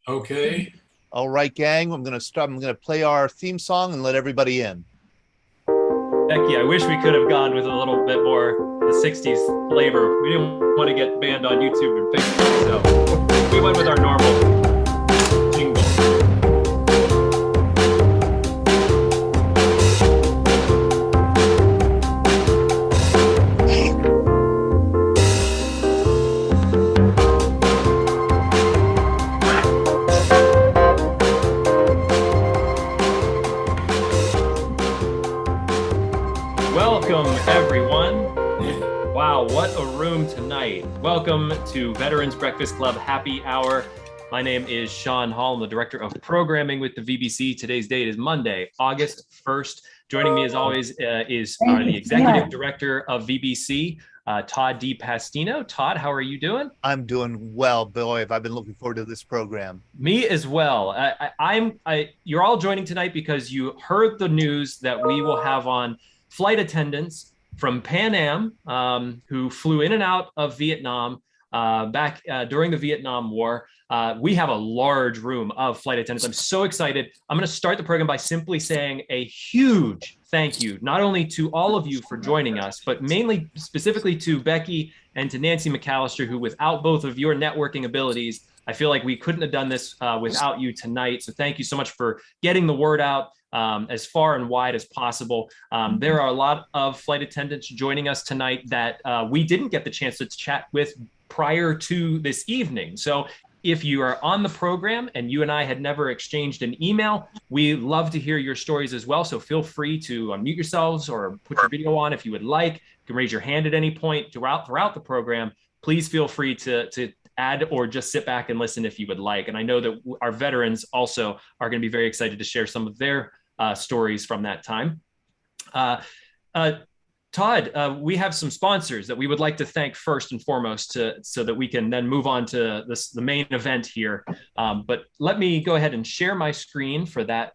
Okay. All right, gang, I'm going to play our theme song and let everybody in. Becky, I wish we could have gone with a little bit more the 60s flavor. We didn't want to get banned on YouTube and Facebook, so we went with our normal jingle. Welcome, everyone. Wow, what a room tonight. Welcome to Veterans Breakfast Club Happy Hour. My name is Sean Hall. I'm the Director of Programming with the VBC. Today's date is Monday, August 1st. Joining me as always is the Executive Director of VBC, Todd DiPastino. Todd, how are you doing? I'm doing well, boy. I've been looking forward to this program. Me as well. You're all joining tonight because you heard the news that we will have on flight attendants from Pan Am who flew in and out of Vietnam back during the Vietnam War. We have a large room of flight attendants. I'm so excited. I'm going to start the program by simply saying a huge thank you, not only to all of you for joining us, but mainly specifically to Becky and to Nancy McAllister, who without both of your networking abilities, I feel like we couldn't have done this without you tonight. So thank you so much for getting the word out as far and wide as possible. There are a lot of flight attendants joining us tonight that we didn't get the chance to chat with prior to this evening. So if you are on the program and you and I had never exchanged an email, we love to hear your stories as well. So feel free to unmute yourselves or put your video on if you would like. You can raise your hand at any point throughout the program. Please feel free to add or just sit back and listen if you would like. And I know that our veterans also are going to be very excited to share some of their stories from that time. Todd, we have some sponsors that we would like to thank first and foremost so that we can then move on to the main event here. But let me go ahead and share my screen for that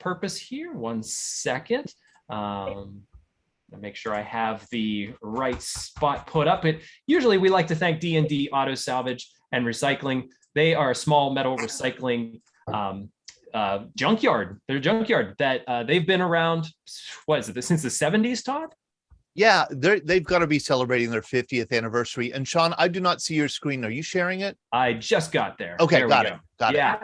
purpose here. 1 second. Make sure I have the right spot put up. Usually we like to thank D&D Auto Salvage and Recycling. They are a small metal recycling junkyard. They're a junkyard that they've been around, what is it, since the 70s, Todd? Yeah, they've got to be celebrating their 50th anniversary. And Sean, I do not see your screen. Are you sharing it? I just got there. Okay, got it. Yeah.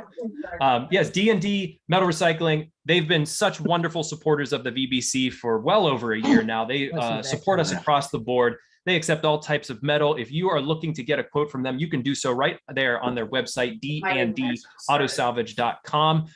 Yes, D&D Metal Recycling. They've been such wonderful supporters of the VBC for well over a year now. They support us across the board. They accept all types of metal. If you are looking to get a quote from them, you can do so right there on their website, dandautosalvage.com.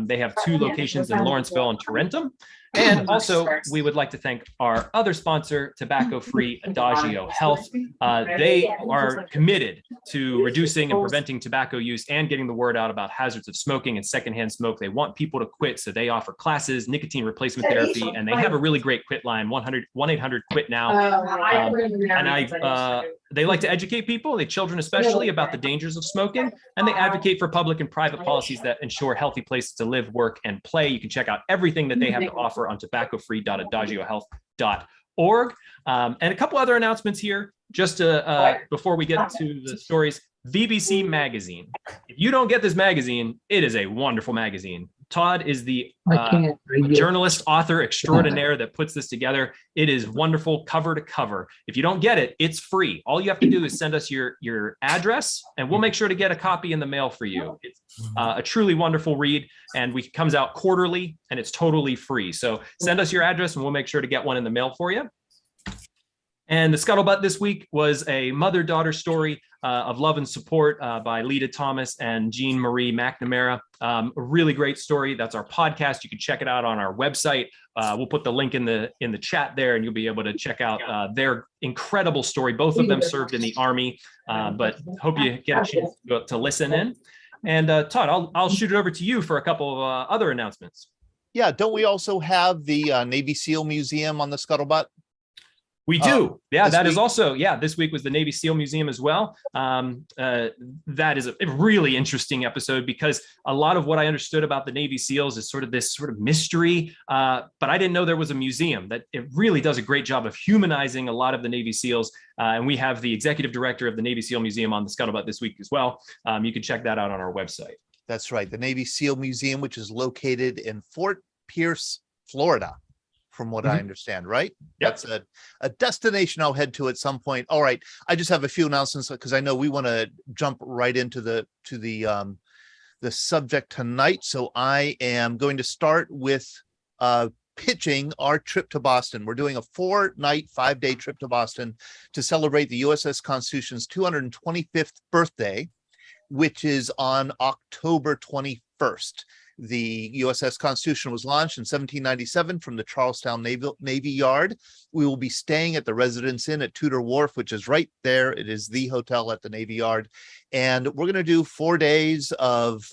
They have 2 locations in Lawrenceville and Tarentum. And also, we would like to thank our other sponsor, Tobacco-Free Adagio Health. They are committed to reducing and preventing tobacco use and getting the word out about hazards of smoking and secondhand smoke. They want people to quit, so they offer classes, nicotine replacement therapy, and they have a really great quit line, 1-800-QUIT-NOW. They like to educate people, children especially, about the dangers of smoking, and they advocate for public and private policies that ensure healthy places to live, work, and play. You can check out everything that they have to offer on tobaccofree.adagiohealth.org. And a couple other announcements here, just before we get to the stories. VBC Magazine. If you don't get this magazine, it is a wonderful magazine. Todd is the journalist, author extraordinaire that puts this together. It is wonderful cover to cover. If you don't get it, it's free. All you have to do is send us your address, and we'll make sure to get a copy in the mail for you. It's a truly wonderful read, and it comes out quarterly, and it's totally free. So send us your address, and we'll make sure to get one in the mail for you. And the scuttlebutt this week was a mother-daughter story of love and support by Lita Thomas and Jean Marie McNamara. A really great story. That's our podcast. You can check it out on our website. We'll put the link in the chat there, and you'll be able to check out their incredible story. Both of them served in the Army, but hope you get a chance to listen in. And Todd, I'll shoot it over to you for a couple of other announcements. Yeah, don't we also have the Navy SEAL Museum on the scuttlebutt? We do. Yeah, that is also, this week was the Navy SEAL Museum as well. That is a really interesting episode because a lot of what I understood about the Navy SEALs is sort of this sort of mystery, but I didn't know there was a museum. That it really does a great job of humanizing a lot of the Navy SEAls. And we have the executive director of the Navy SEAL Museum on the scuttlebutt this week as well. You can check that out on our website. That's right. The Navy SEAL Museum, which is located in Fort Pierce, Florida, from what I understand, right? Yep. That's a destination I'll head to at some point. All right. I just have a few announcements because I know we want to jump right into the subject tonight. So I am going to start with pitching our trip to Boston. We're doing a 4-night, 5-day trip to Boston to celebrate the USS Constitution's 225th birthday, which is on October 21st. The USS Constitution was launched in 1797 from the Charlestown Navy Yard. We will be staying at the Residence Inn at Tudor Wharf, which is right there. It is the hotel at the Navy Yard. And we're going to do 4 days of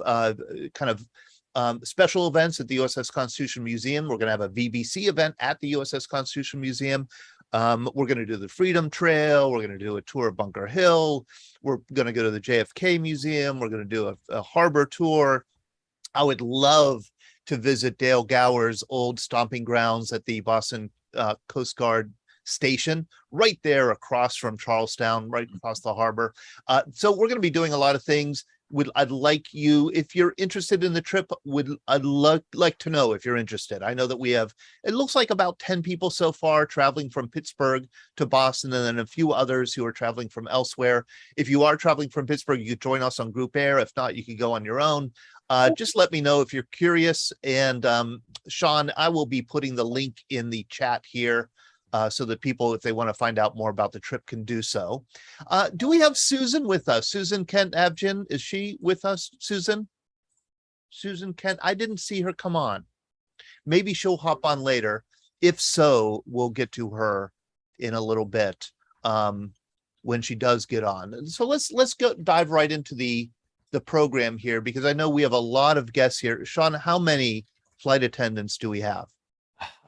special events at the USS Constitution Museum. We're going to have a VBC event at the USS Constitution Museum. We're going to do the Freedom Trail. We're going to do a tour of Bunker Hill. We're going to go to the JFK Museum. We're going to do a harbor tour. I would love to visit Dale Gower's old stomping grounds at the Boston Coast Guard station, right there across from Charlestown, right across the harbor. So we're going to be doing a lot of things. I'd like you, if you're interested in the trip, I'd like to know if you're interested. I know that we have, it looks like about 10 people so far traveling from Pittsburgh to Boston, and then a few others who are traveling from elsewhere. If you are traveling from Pittsburgh, you could join us on Group Air. If not, you could go on your own. Just let me know if you're curious. And Sean, I will be putting the link in the chat here so that people, if they want to find out more about the trip, can do so. Do we have Susan with us? Susan Kent Abjin, is she with us, Susan? Susan Kent, I didn't see her come on. Maybe she'll hop on later. If so, we'll get to her in a little bit when she does get on. So let's go dive right into the program here, because I know we have a lot of guests here. Sean, how many flight attendants do we have?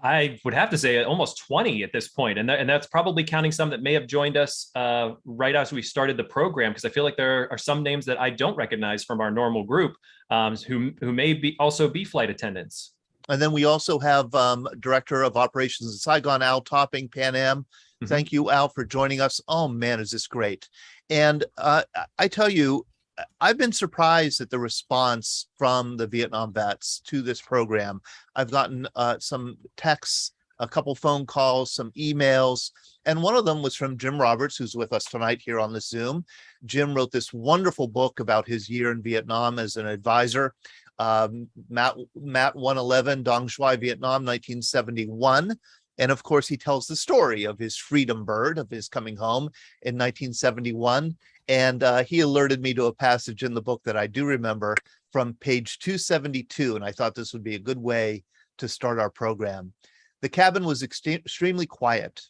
I would have to say almost 20 at this point. And that's probably counting some that may have joined us right as we started the program, because I feel like there are some names that I don't recognize from our normal group who may also be flight attendants. And then we also have Director of Operations in Saigon, Al Topping, Pan Am. Thank you, Al, for joining us. Oh, man, is this great. And I tell you, I've been surprised at the response from the Vietnam vets to this program. I've gotten some texts, a couple phone calls, some emails, and one of them was from Jim Roberts, who's with us tonight here on the Zoom. Jim wrote this wonderful book about his year in Vietnam as an advisor. Matt 111, Dong Xuai, Vietnam, 1971. And of course, he tells the story of his freedom bird, of his coming home in 1971. And he alerted me to a passage in the book that I do remember from page 272. And I thought this would be a good way to start our program. The cabin was extremely quiet.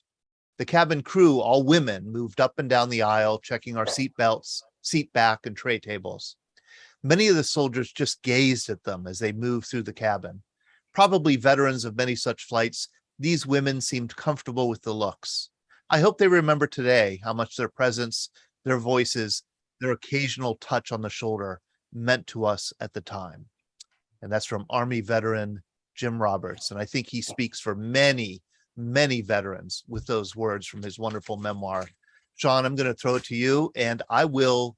The cabin crew, all women, moved up and down the aisle, checking our seat belts, seat back, and tray tables. Many of the soldiers just gazed at them as they moved through the cabin. Probably veterans of many such flights, these women seemed comfortable with the looks. I hope they remember today how much their presence, their voices, their occasional touch on the shoulder meant to us at the time. And that's from Army veteran Jim Roberts. And I think he speaks for many, many veterans with those words from his wonderful memoir. Sean, I'm going to throw it to you, and I will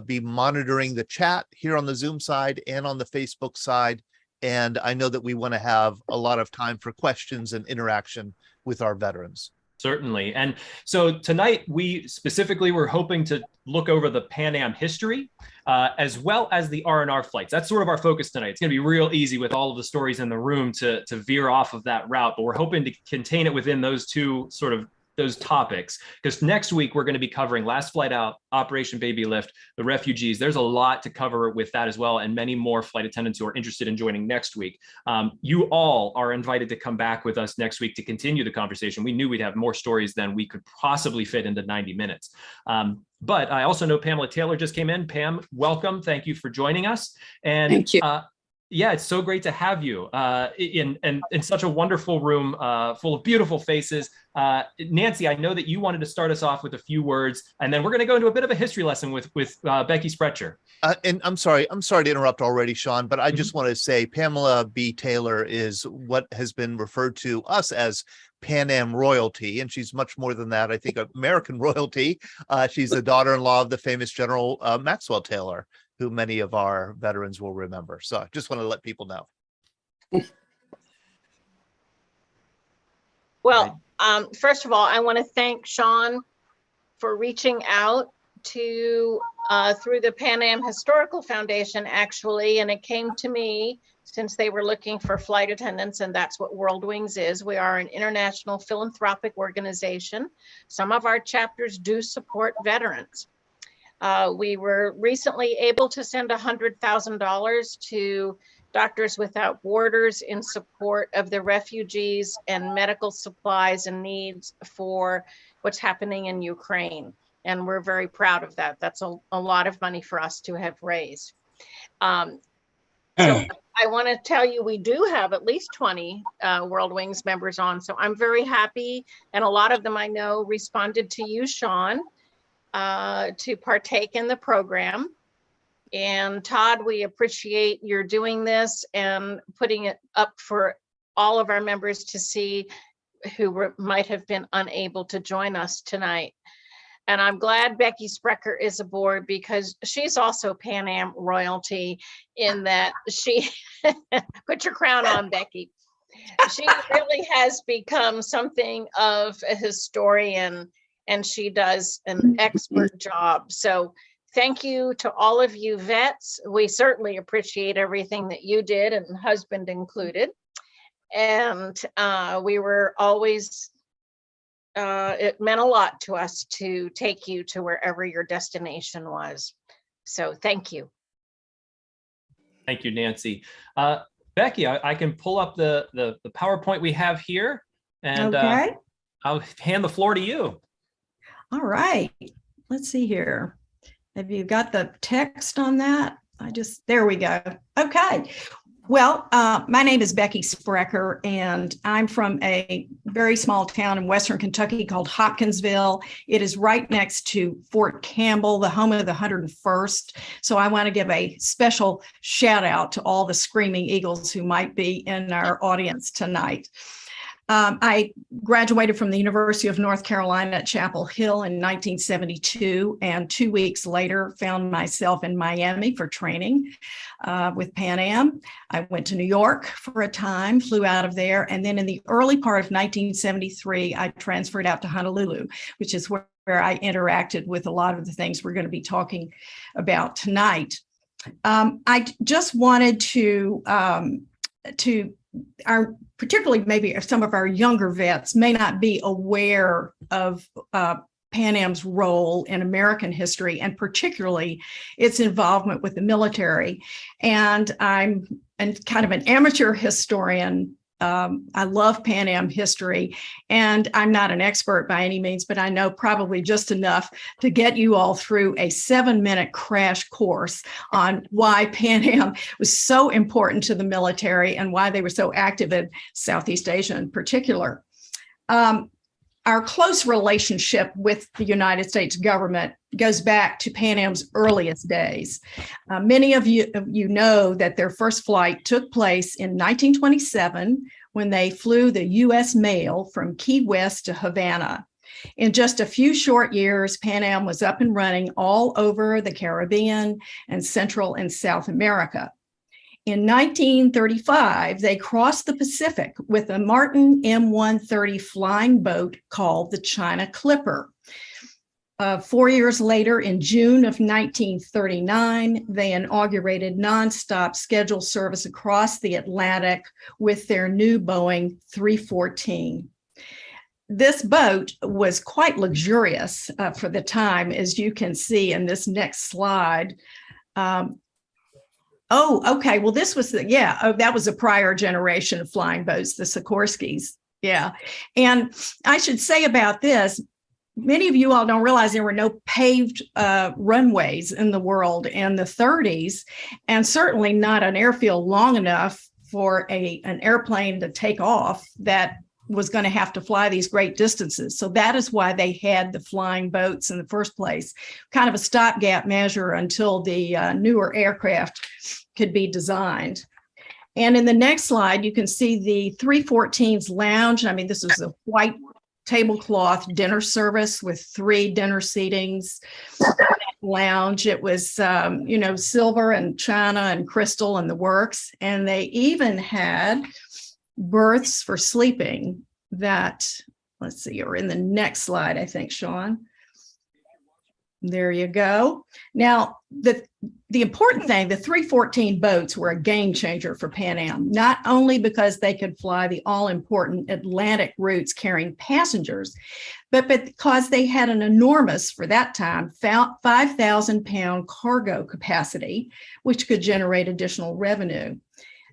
be monitoring the chat here on the Zoom side and on the Facebook side. And I know that we want to have a lot of time for questions and interaction with our veterans. Certainly. And so tonight we specifically were hoping to look over the Pan Am history as well as the R&R flights. That's sort of our focus tonight. It's going to be real easy with all of the stories in the room to veer off of that route, but we're hoping to contain it within those two sort of those topics, because next week we're going to be covering Last Flight Out, Operation Baby Lift, the refugees. There's a lot to cover with that as well, and many more flight attendants who are interested in joining next week. You all are invited to come back with us next week to continue the conversation. We knew we'd have more stories than we could possibly fit into 90 minutes. But I also know Pamela Taylor just came in. Pam, welcome. Thank you for joining us. And thank you. Yeah, it's so great to have you in such a wonderful room full of beautiful faces. Nancy, I know that you wanted to start us off with a few words, and then we're going to go into a bit of a history lesson with Becky Sprecher. And I'm sorry to interrupt already, Sean, but I just want to say Pamela B. Taylor is what has been referred to us as Pan Am royalty, and she's much more than that. I think American royalty. She's the daughter-in-law of the famous General Maxwell Taylor. who many of our veterans will remember. So I just want to let people know. Well, first of all, I want to thank Sean for reaching out to through the Pan Am Historical Foundation, actually, and it came to me since they were looking for flight attendants, and that's what World Wings is. We are an international philanthropic organization. Some of our chapters do support veterans. We were recently able to send $100,000 to Doctors Without Borders in support of the refugees and medical supplies and needs for what's happening in Ukraine. And we're very proud of that. That's a lot of money for us to have raised. So I want to tell you, we do have at least 20 World Wings members on. So I'm very happy. And a lot of them I know responded to you, Sean, to partake in the program. And Todd, we appreciate your doing this and putting it up for all of our members to see who might have been unable to join us tonight. And I'm glad Becky Sprecher is aboard because she's also Pan Am royalty in that she, put your crown on, Becky. She really has become something of a historian and she does an expert job. So thank you to all of you vets. We certainly appreciate everything that you did, and husband included. And we were always, it meant a lot to us to take you to wherever your destination was. So thank you. Thank you, Nancy. Becky, I can pull up the PowerPoint we have here, and okay. I'll hand the floor to you. All right, let's see here. Have you got the text on that? There we go. Okay. Well, my name is Becky Sprecher, and I'm from a very small town in Western Kentucky called Hopkinsville. It is right next to Fort Campbell, the home of the 101st. So I want to give a special shout out to all the Screaming Eagles who might be in our audience tonight. I graduated from the University of North Carolina at Chapel Hill in 1972, and 2 weeks later found myself in Miami for training with Pan Am. I went to New York for a time, flew out of there, and then in the early part of 1973, I transferred out to Honolulu, which is where I interacted with a lot of the things we're going to be talking about tonight. I just wanted to particularly maybe some of our younger vets may not be aware of Pan Am's role in American history, and particularly its involvement with the military. And I'm kind of an amateur historian. I love Pan Am history, and I'm not an expert by any means, but I know probably just enough to get you all through a 7-minute crash course on why Pan Am was so important to the military and why they were so active in Southeast Asia in particular. Our close relationship with the United States government goes back to Pan Am's earliest days. Many of you know that their first flight took place in 1927 when they flew the U.S. mail from Key West to Havana. In just a few short years, Pan Am was up and running all over the Caribbean and Central and South America. In 1935, they crossed the Pacific with a Martin M130 flying boat called the China Clipper. 4 years later, in June of 1939, they inaugurated nonstop scheduled service across the Atlantic with their new Boeing 314. This boat was quite luxurious for the time, as you can see in this next slide. Oh, okay. Well, this was that was a prior generation of flying boats, the Sikorskys. Yeah. And I should say about this, many of you all don't realize there were no paved runways in the world in the 30s, and certainly not an airfield long enough for an airplane to take off that was going to have to fly these great distances. So that is why they had the flying boats in the first place, kind of a stopgap measure until the newer aircraft could be designed. And in the next slide, you can see the 314's lounge. I mean, this was a white tablecloth dinner service with 3 dinner seatings, lounge. It was, silver and china and crystal and the works. And they even had berths for sleeping that, let's see, are in the next slide, I think, Sean. There you go. Now, the important thing, the 314 boats were a game changer for Pan Am, not only because they could fly the all-important Atlantic routes carrying passengers, but because they had an enormous, for that time, 5,000-pound cargo capacity, which could generate additional revenue.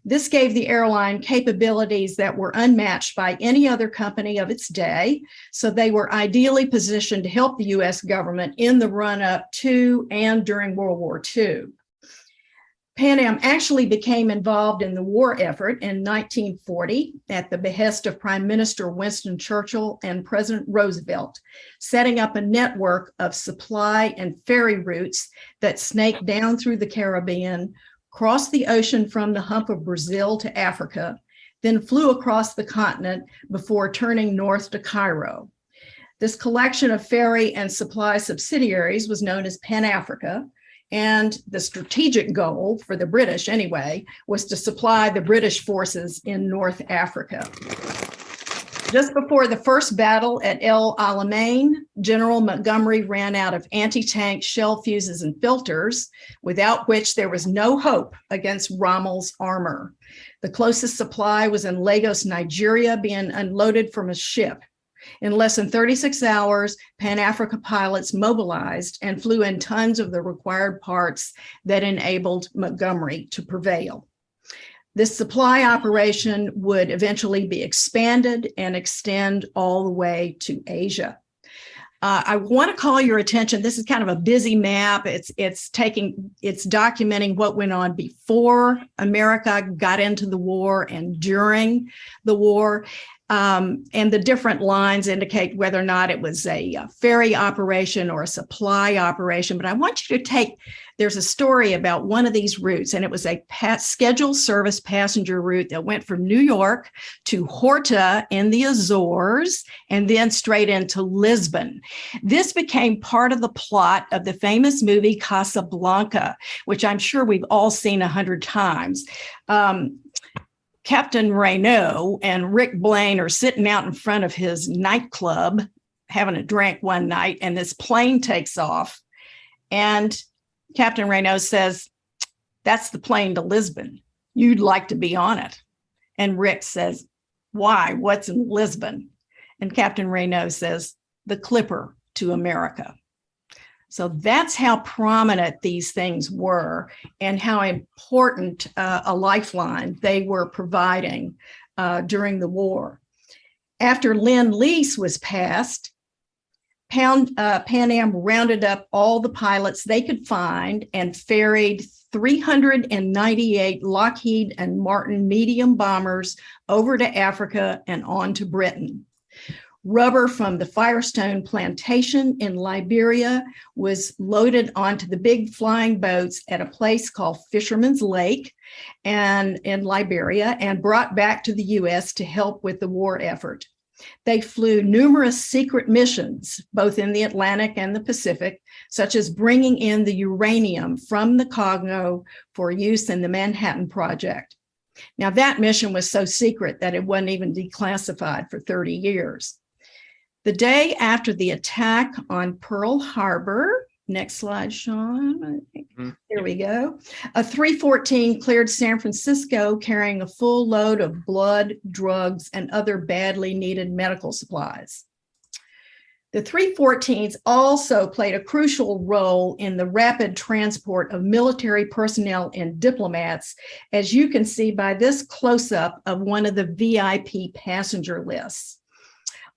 This gave the airline capabilities that were unmatched by any other company of its day, so they were ideally positioned to help the U.S. government in the run-up to and during World War II. Pan Am actually became involved in the war effort in 1940 at the behest of Prime Minister Winston Churchill and President Roosevelt, setting up a network of supply and ferry routes that snaked down through the Caribbean, crossed the ocean from the hump of Brazil to Africa, then flew across the continent before turning north to Cairo. This collection of ferry and supply subsidiaries was known as Pan-Africa, and the strategic goal, for the British anyway, was to supply the British forces in North Africa. Just before the first battle at El Alamein, General Montgomery ran out of anti-tank shell fuses and filters, without which there was no hope against Rommel's armor. The closest supply was in Lagos, Nigeria, being unloaded from a ship. In less than 36 hours, Pan-Africa pilots mobilized and flew in tons of the required parts that enabled Montgomery to prevail. This supply operation would eventually be expanded and extend all the way to Asia. I want to call your attention. This is kind of a busy map. It's documenting what went on before America got into the war and during the war. And the different lines indicate whether or not it was a ferry operation or a supply operation. But I want you to there's a story about one of these routes, and it was a scheduled service passenger route that went from New York to Horta in the Azores and then straight into Lisbon. This became part of the plot of the famous movie Casablanca, which I'm sure we've all seen 100 times. Captain Renault and Rick Blaine are sitting out in front of his nightclub having a drink one night, and this plane takes off. And Captain Renault says, "That's the plane to Lisbon. You'd like to be on it." And Rick says, "Why? What's in Lisbon?" And Captain Renault says, "The Clipper to America." So that's how prominent these things were and how important a lifeline they were providing during the war. After Lend-Lease was passed, Pan Am rounded up all the pilots they could find and ferried 398 Lockheed and Martin medium bombers over to Africa and on to Britain. Rubber from the Firestone plantation in Liberia was loaded onto the big flying boats at a place called Fisherman's Lake and in Liberia and brought back to the U.S. to help with the war effort. They flew numerous secret missions, both in the Atlantic and the Pacific, such as bringing in the uranium from the Congo for use in the Manhattan Project. Now, that mission was so secret that it wasn't even declassified for 30 years. The day after the attack on Pearl Harbor, next slide, Sean. There we go. A 314 cleared San Francisco carrying a full load of blood, drugs, and other badly needed medical supplies. The 314s also played a crucial role in the rapid transport of military personnel and diplomats, as you can see by this close-up of one of the VIP passenger lists.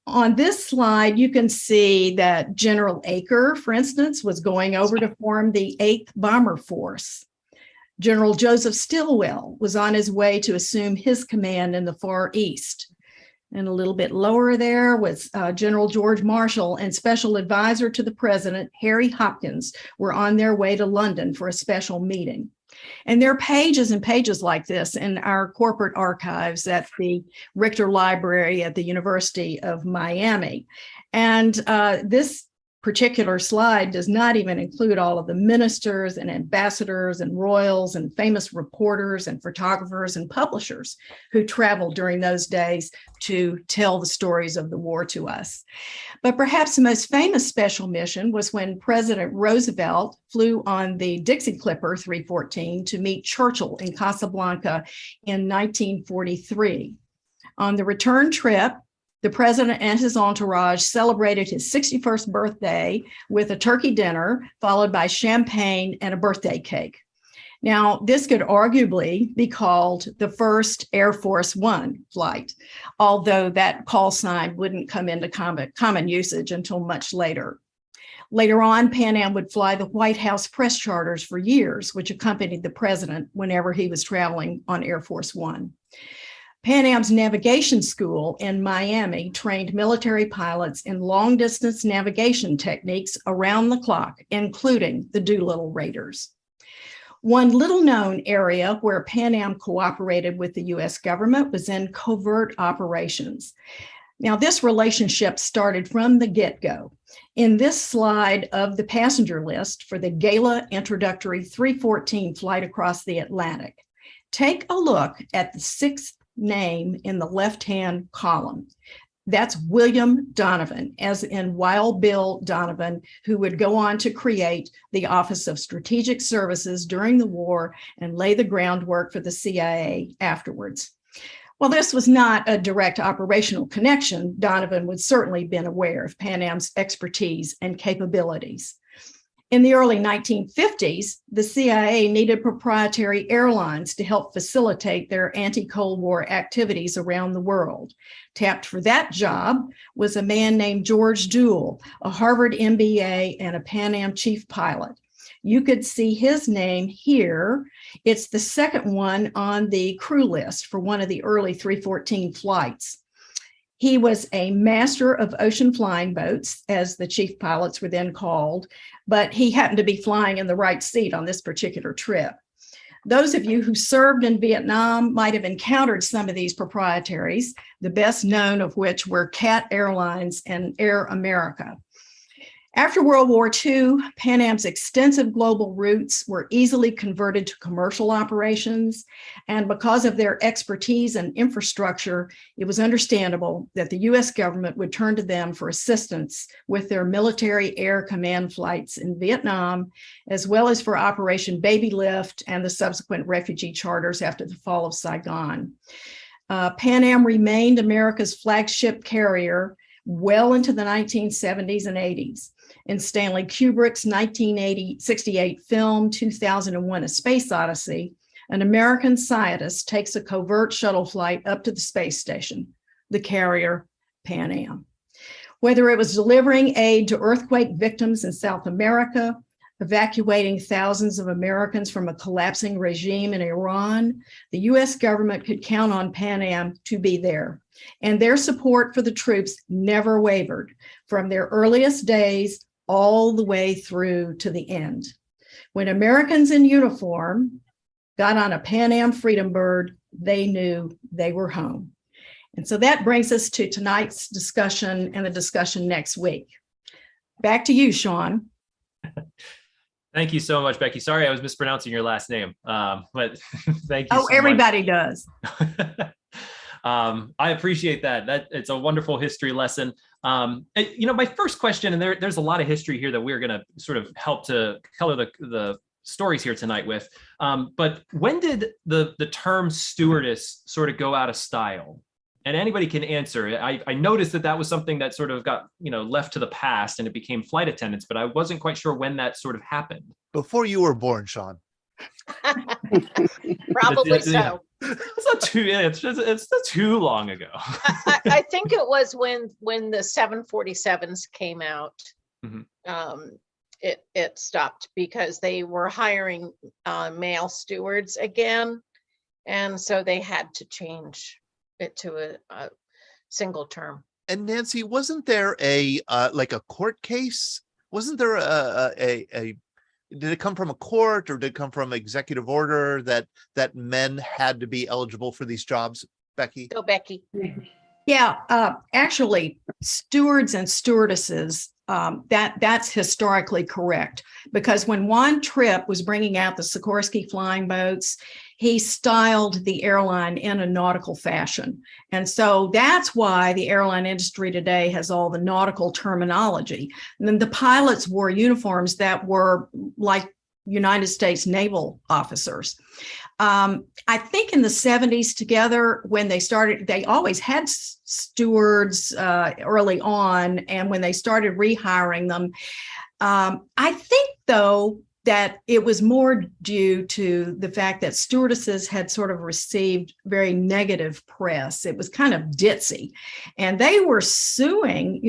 On this slide, you can see that General Aker, for instance, was going over to form the 8th Bomber Force. General Joseph Stilwell was on his way to assume his command in the Far East. And a little bit lower there was General George Marshall and Special Advisor to the President, Harry Hopkins, were on their way to London for a special meeting. And there are pages and pages like this in our corporate archives at the Richter Library at the University of Miami. And this particular slide does not even include all of the ministers and ambassadors and royals and famous reporters and photographers and publishers who traveled during those days to tell the stories of the war to us. But perhaps the most famous special mission was when President Roosevelt flew on the Dixie Clipper 314 to meet Churchill in Casablanca in 1943. On the return trip, the president and his entourage celebrated his 61st birthday with a turkey dinner, followed by champagne and a birthday cake. Now, this could arguably be called the first Air Force One flight, although that call sign wouldn't come into common usage until much later. Later on, Pan Am would fly the White House press charters for years, which accompanied the president whenever he was traveling on Air Force One. Pan Am's navigation school in Miami trained military pilots in long-distance navigation techniques around the clock, including the Doolittle Raiders. One little-known area where Pan Am cooperated with the U.S. government was in covert operations. Now, this relationship started from the get-go. In this slide of the passenger list for the Gala Introductory 314 flight across the Atlantic, take a look at the sixth name in the left-hand column. That's William Donovan, as in Wild Bill Donovan, who would go on to create the Office of Strategic Services during the war and lay the groundwork for the CIA afterwards. While this was not a direct operational connection, Donovan would certainly have been aware of Pan Am's expertise and capabilities. In the early 1950s, the CIA needed proprietary airlines to help facilitate their anti-Cold War activities around the world. Tapped for that job was a man named George Duell, a Harvard MBA and a Pan Am chief pilot. You could see his name here. It's the second one on the crew list for one of the early 314 flights. He was a master of ocean flying boats, as the chief pilots were then called, but he happened to be flying in the right seat on this particular trip. Those of you who served in Vietnam might have encountered some of these proprietaries, the best known of which were CAT Airlines and Air America. After World War II, Pan Am's extensive global routes were easily converted to commercial operations, and because of their expertise and infrastructure, it was understandable that the U.S. government would turn to them for assistance with their military air command flights in Vietnam, as well as for Operation Baby Lift and the subsequent refugee charters after the fall of Saigon. Pan Am remained America's flagship carrier well into the 1970s and 80s. In Stanley Kubrick's 1968 film, 2001: A Space Odyssey, an American scientist takes a covert shuttle flight up to the space station, the carrier Pan Am. Whether it was delivering aid to earthquake victims in South America, evacuating thousands of Americans from a collapsing regime in Iran, the U.S. government could count on Pan Am to be there. And their support for the troops never wavered from their earliest days all the way through to the end. When Americans in uniform got on a Pan Am Freedom Bird, they knew they were home. And so that brings us to tonight's discussion and the discussion next week. Back to you, Sean. Thank you so much, Becky. Sorry, I was mispronouncing your last name, but thank you. Oh, so everybody does. I appreciate that. It's a wonderful history lesson. My first question, and there's a lot of history here that we're going to sort of help to color the stories here tonight with. But when did the term stewardess sort of go out of style? And anybody can answer. I noticed that was something that sort of got left to the past, and it became flight attendants. But I wasn't quite sure when that sort of happened. Before you were born, Sean. Probably so. It's not too long ago. I think it was when the 747s came out. Mm-hmm. It stopped because they were hiring male stewards again, and so they had to change it to a single term. And Nancy, wasn't there a like a court case? Wasn't there did it come from a court or did it come from executive order that men had to be eligible for these jobs, Becky? Go, Becky. Yeah, actually, stewards and stewardesses, that's historically correct, because when Juan Trippe was bringing out the Sikorsky flying boats, he styled the airline in a nautical fashion. And so that's why the airline industry today has all the nautical terminology. And then the pilots wore uniforms that were like United States naval officers. I think in the 70s together, when they started, they always had stewards early on. And when they started rehiring them, I think, though, that it was more due to the fact that stewardesses had sort of received very negative press. It was kind of ditzy. And they were suing,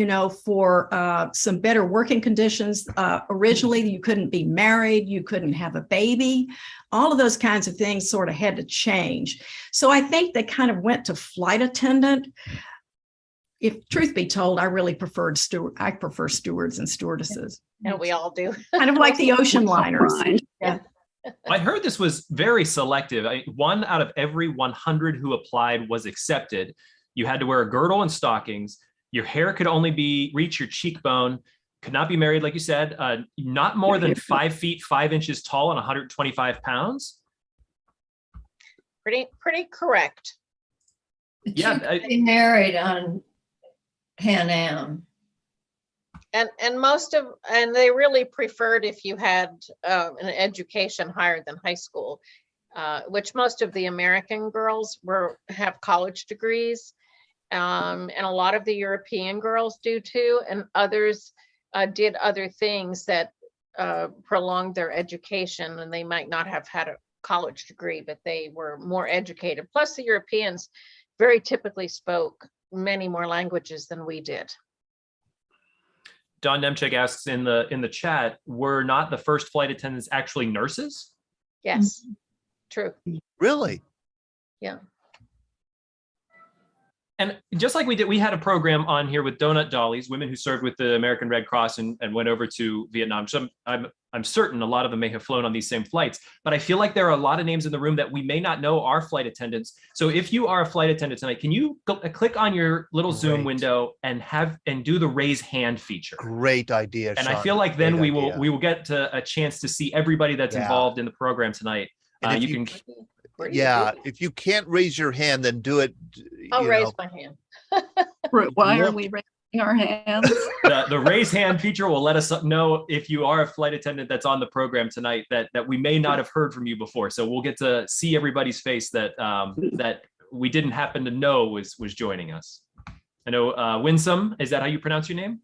for some better working conditions. Originally, you couldn't be married, you couldn't have a baby. All of those kinds of things sort of had to change. So I think they kind of went to flight attendant. If truth be told, I really prefer stewards and stewardesses. And we all do. Kind of like the ocean liners. Yeah. I heard this was very selective. One out of every 100 who applied was accepted. You had to wear a girdle and stockings. Your hair could only reach your cheekbone. Could not be married, like you said. Not more than 5 feet 5 inches tall and 125 pounds. Pretty correct. Yeah, You could be married on Pan Am. And they really preferred if you had an education higher than high school, which most of the American girls have college degrees, and a lot of the European girls do too, and others did other things that prolonged their education, and they might not have had a college degree, but they were more educated. Plus, the Europeans very typically spoke many more languages than we did. Don Nemchek asks in the chat, were not the first flight attendants actually nurses? Yes, true. Really? Yeah. And just like we had a program on here with Donut Dollies, women who served with the American Red Cross and went over to Vietnam. So I'm certain a lot of them may have flown on these same flights, but I feel like there are a lot of names in the room that we may not know are flight attendants. So if you are a flight attendant tonight, can you click on your little Zoom window and do the raise hand feature? Great idea, And Sean. I feel like then we will get a chance to see everybody that's involved in the program tonight. And if you can't raise your hand, then do it. I'll raise my hand. Why are we raising our hands? The raise hand feature will let us know if you are a flight attendant that's on the program tonight that we may not have heard from you before. So we'll get to see everybody's face that we didn't happen to know was joining us. I know Winsome, is that how you pronounce your name?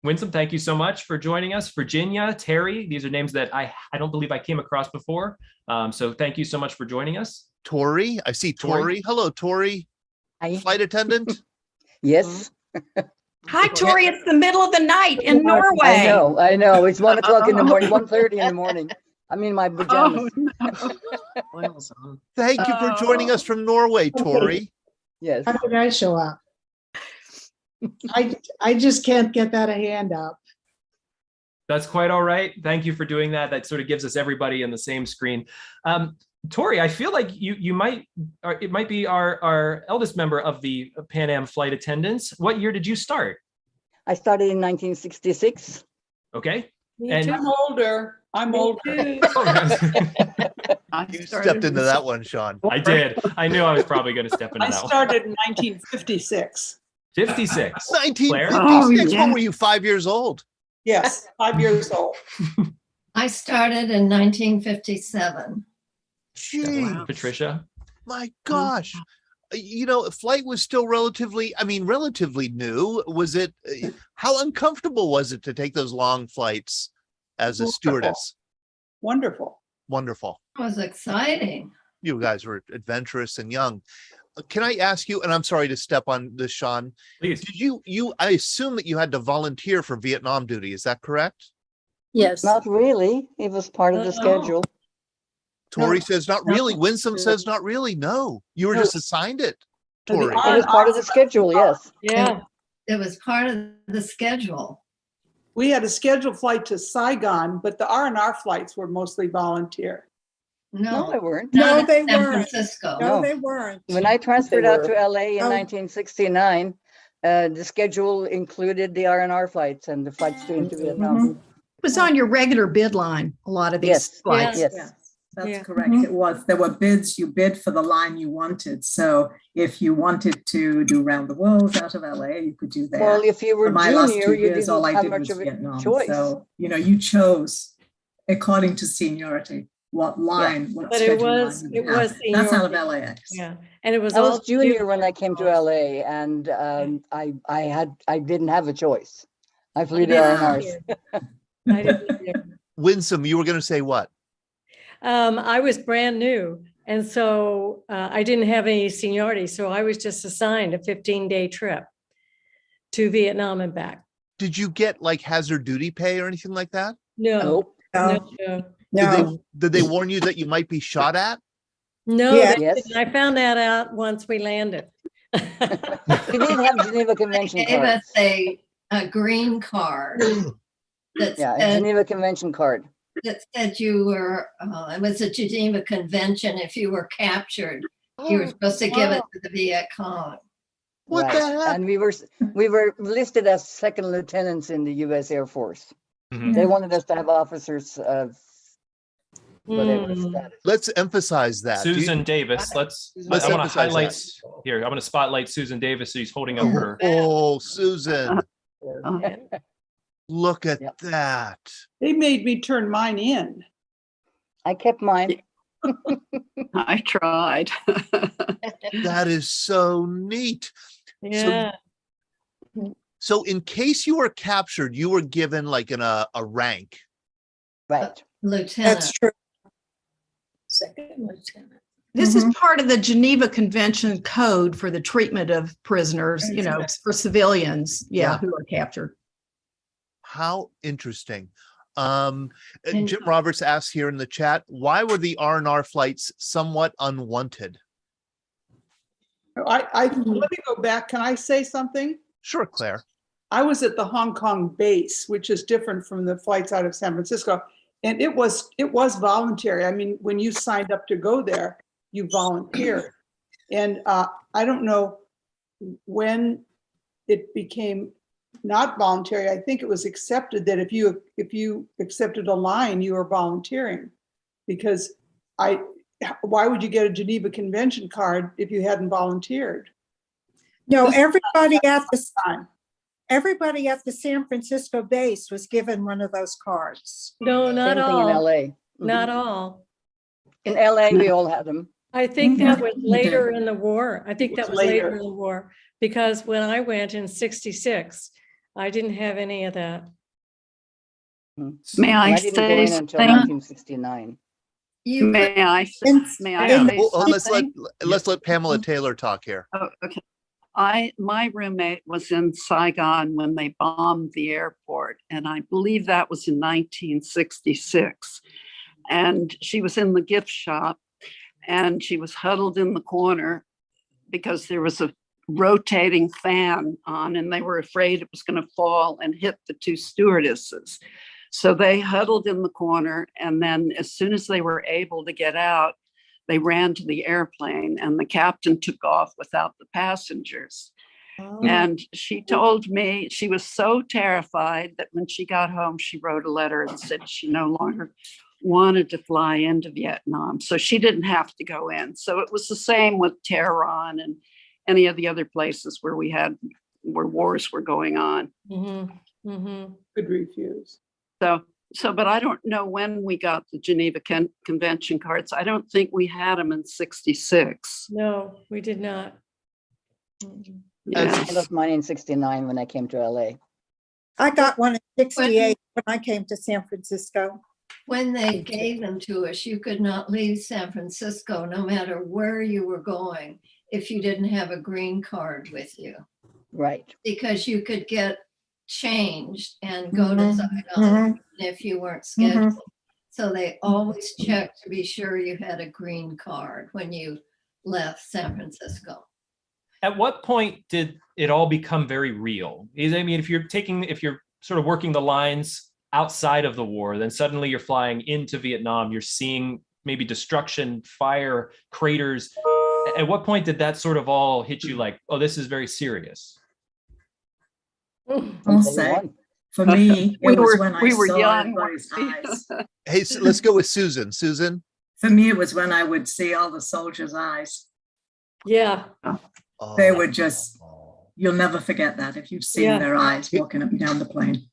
Winsome, thank you so much for joining us. Virginia, Terry, these are names that I don't believe I came across before. So thank you so much for joining us. Tori, I see Tori. Hello, Tori. Hi. Flight attendant. Yes. Hi, Tori. It's the middle of the night in Norway. I know. It's 1 o'clock in the morning, 1:30 in the morning. I'm in my pajamas. Thank you for joining us from Norway, Tori. Yes. How did I show up? I just can't get that hand up. That's quite all right. Thank you for doing that. That sort of gives us everybody in the same screen. Tori, I feel like it might be our eldest member of the Pan Am flight attendants. What year did you start? I started in 1966. Okay. I'm older. I'm older. You stepped into that one, Sean. I did. I knew I was probably going to step into I that one. started in 1956. 56. 1956. When were you 5 years old? Yes, 5 years old. I started in 1957. Gee, Wow. Patricia. my gosh. Flight was still relatively new. Was it, how uncomfortable was it to take those long flights as a stewardess? Wonderful. Wonderful. It was exciting. You guys were adventurous and young. Can I ask you, and I'm sorry to step on this, Sean, Please. did I assume that you had to volunteer for Vietnam duty. Is that correct? Yes. Not really. It was part of the schedule. Tori says not really. Winsome says not really. No, you were just assigned it, Tori. It was part of the schedule, yes. Yeah. It was part of the schedule. We had a scheduled flight to Saigon, but the R&R flights were mostly volunteer. No, No, they weren't. not No, in they San weren't. Francisco. No, No. they weren't. When I transferred out to LA in Oh. 1969, the schedule included the R&R flights and the flights to into Vietnam. Mhm. It was on your regular bid line, a lot of these Yes. flights. Yes. Yes, that's Yeah. correct. It was, there were bids, you bid for the line you wanted. So if you wanted to do round the world out of LA, you could do that. Well, if you were For my last junior, 2 you years, all didn't I have did much was of a Vietnam. choice. So, you chose according to seniority, what line, what But it schedule was- line you it would have. was That's out of seniority. LAX. Yeah, and it was I all was junior student when I came to calls. LA, and I didn't have a choice. I flew to didn't R&Rs. either. I didn't either. Winsome, you were going to say what? I was brand new, and so I didn't have any seniority, so I was just assigned a 15-day trip to Vietnam and back. Did you get like hazard duty pay or anything like that? No, Nope. no, no, No, Did they warn you that you might be shot at? no. Yeah. they Yes. didn't. I found that out once we landed. We didn't have Geneva Convention They gave us cards. a green card that Yeah, a said, Geneva Convention card. you were, it was a Geneva Convention. If you were captured, you were supposed to give it to the Viet Cong. What the heck? And we were listed as second lieutenants in the U.S. Air Force. Mhm. They wanted us to have officers of whatever Hmm. status. Let's emphasize that. Do you- Susan Davis. Let's I Let's want to emphasize highlight that. here. I'm going to spotlight Susan Davis. She's holding up her. Oh, Susan, look at Yep. that. They made me turn mine in. I kept mine. I tried. That is so neat. Yeah. So in case you were captured, you were given like a rank. Right. Lieutenant. that's true. Second lieutenant. This is part of the Geneva Convention Code for the treatment of prisoners, for civilians, Yeah. who are captured. How interesting. And- Jim Roberts asks here in the chat, why were the R&R flights somewhat unwanted? Let me go back. Can I say something? Sure, Claire. I was at the Hong Kong base, which is different from the flights out of San Francisco. And it was voluntary. I mean, when you signed up to go there, you volunteered. And I don't know when it became not voluntary. I think it was accepted that if you accepted a line, you were volunteering. Because why would you get a Geneva Convention card if you hadn't volunteered? No, This- everybody at the Time. San Francisco base was given one of those cards. No, Same not thing in all. LA. Not all. In LA, we all had them. I think that was Mhm. later in the war. I think It that was was later later. in the war, because when I went in 66, I didn't have any of that. May I I didn't go say in until something? 1969. You May I, Since- may I Yeah. say Well, let's something? let Pamela Taylor talk here. Oh, okay. My roommate was in Saigon when they bombed the airport, and I believe that was in 1966. And she was in the gift shop, and she was huddled in the corner because there was a rotating fan on, and they were afraid it was going to fall and hit the two stewardesses. So they huddled in the corner, and then as soon as they were able to get out, they ran to the airplane, and the captain took off without the passengers. And she told me she was so terrified that when she got home, she wrote a letter and said she no longer wanted to fly into Vietnam. So she didn't have to go in. So it was the same with Tehran and any of the other places where where wars were going on. Could refuse. But I don't know when we got the Geneva Convention cards. I don't think we had them in 66. No, we did not. Mm-mm. I got mine in 69 when I came to LA. I got one in 68 when I came to San Francisco. When they gave them to us, you could not leave San Francisco, no matter where you were going, if you didn't have a green card with you, Right. because you could get changed and go to Mhm. Saigon if you weren't scheduled. So they always checked to be sure you had a green card when you left San Francisco. At what point did it all become very real? I mean, if you're sort of working the lines outside of the war, then suddenly you're flying into Vietnam, you're seeing maybe destruction, fire, craters. At what point did that sort of all hit you like, oh, this is very serious? I'll say, for me, it was when I we were saw young. everybody's eyes. Hey, let's go with Susan. Susan? For me, it was when I would see all the soldiers' eyes. Yeah. They were just, you'll never forget that if you've seen Yeah. their eyes walking up and down the plane.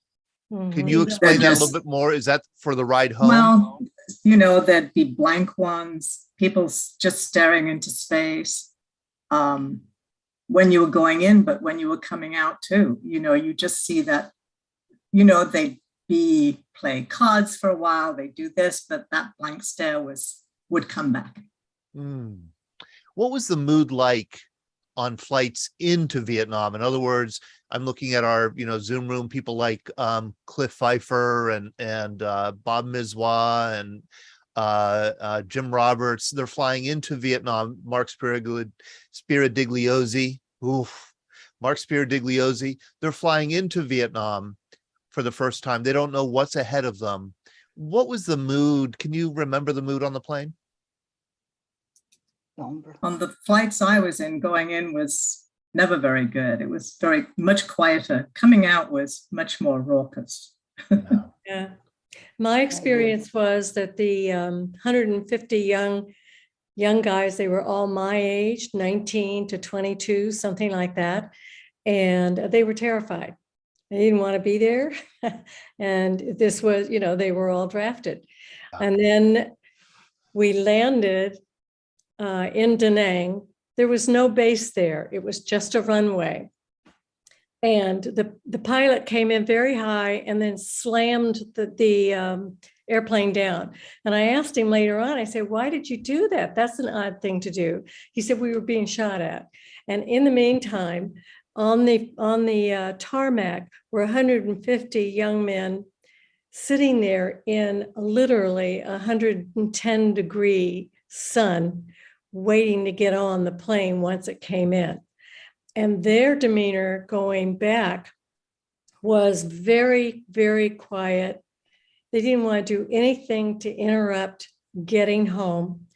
Can you explain that a little just- bit more? Is that for the ride home? Well, you know, there'd be blank ones, people just staring into space. When you were going in, but when you were coming out too, you know, you just see that, you know, they'd be playing cards for a while, they do this, but that blank stare would come back. What was the mood like on flights into Vietnam? In other words, I'm looking at our, Zoom room, people like Cliff Pfeiffer and Bob Mizwa and Jim Roberts. They're flying into Vietnam. Mark Spiridigliosi. Oof. Mark Spiridigliosi. They're flying into Vietnam for the first time. They don't know what's ahead of them. What was the mood? Can you remember the mood on the plane? On the flights I was in, going in was never very good. It was very much quieter. Coming out was much more raucous. Yeah. My experience was that the 150 young guys, they were all my age, 19 to 22, something like that. And they were terrified. They didn't want to be there. And this was, they were all drafted. And then we landed in Da Nang. There was no base there. It was just a runway. And the pilot came in very high and then slammed the airplane down. And I asked him later on, I said, why did you do that? That's an odd thing to do. He said, we were being shot at. And in the meantime, on the tarmac were 150 young men sitting there in literally 110-degree sun, waiting to get on the plane once it came in. And their demeanor going back was very, very quiet. They didn't want to do anything to interrupt getting home.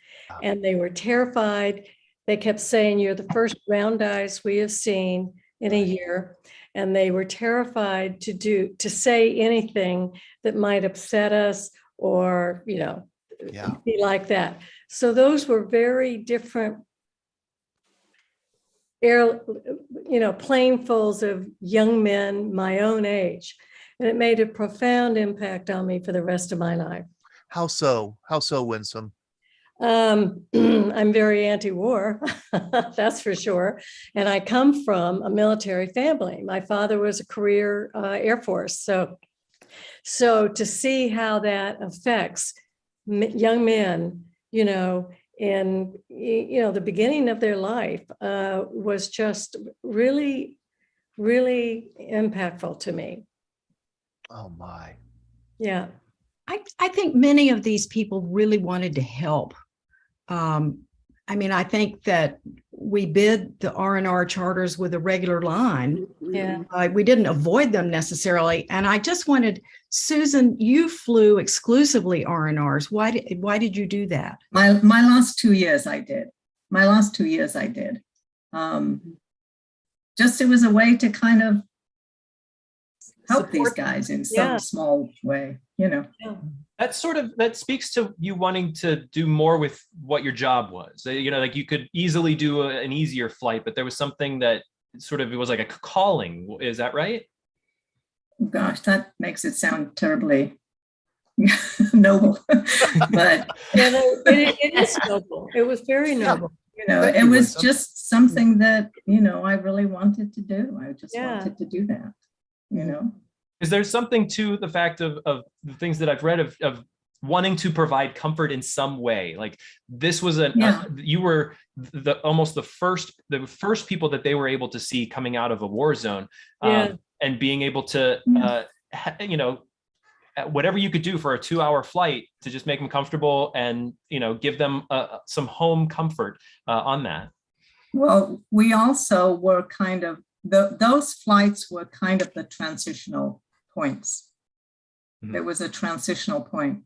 And they were terrified. They kept saying, you're the first round eyes we have seen in a year. And they were terrified to say anything that might upset us or, be like that. So those were very different planefuls of young men my own age. And it made a profound impact on me for the rest of my life. How so? How so, Winsome? I'm very anti-war, that's for sure. And I come from a military family. My father was a career Air Force. So to see how that affects young men, in the beginning of their life was just really, really impactful to me. Oh my. Yeah. I think many of these people really wanted to help. I think that we bid the R&R charters with a regular line. Yeah. We didn't avoid them necessarily. And I just wanted, Susan, you flew exclusively R&Rs. Why did you do that? My last 2 years I did. Just it was a way to kind of help these guys in some small way, Yeah. That speaks to you wanting to do more with what your job was. Like you could easily do an easier flight, but there was something that it was like a calling. Is that right? Gosh, that makes it sound terribly noble. But it is noble. It was very noble. It was just something that, I really wanted to do. I just wanted to do that, Is there something to the fact of the things that I've read of wanting to provide comfort in some way? Like this was you were almost the first people that they were able to see coming out of a war zone, and being able to, whatever you could do for a 2-hour flight to just make them comfortable and, give them some home comfort on that. Well, we also were kind of, those flights were kind of the transitional points. Mhm. It was a transitional point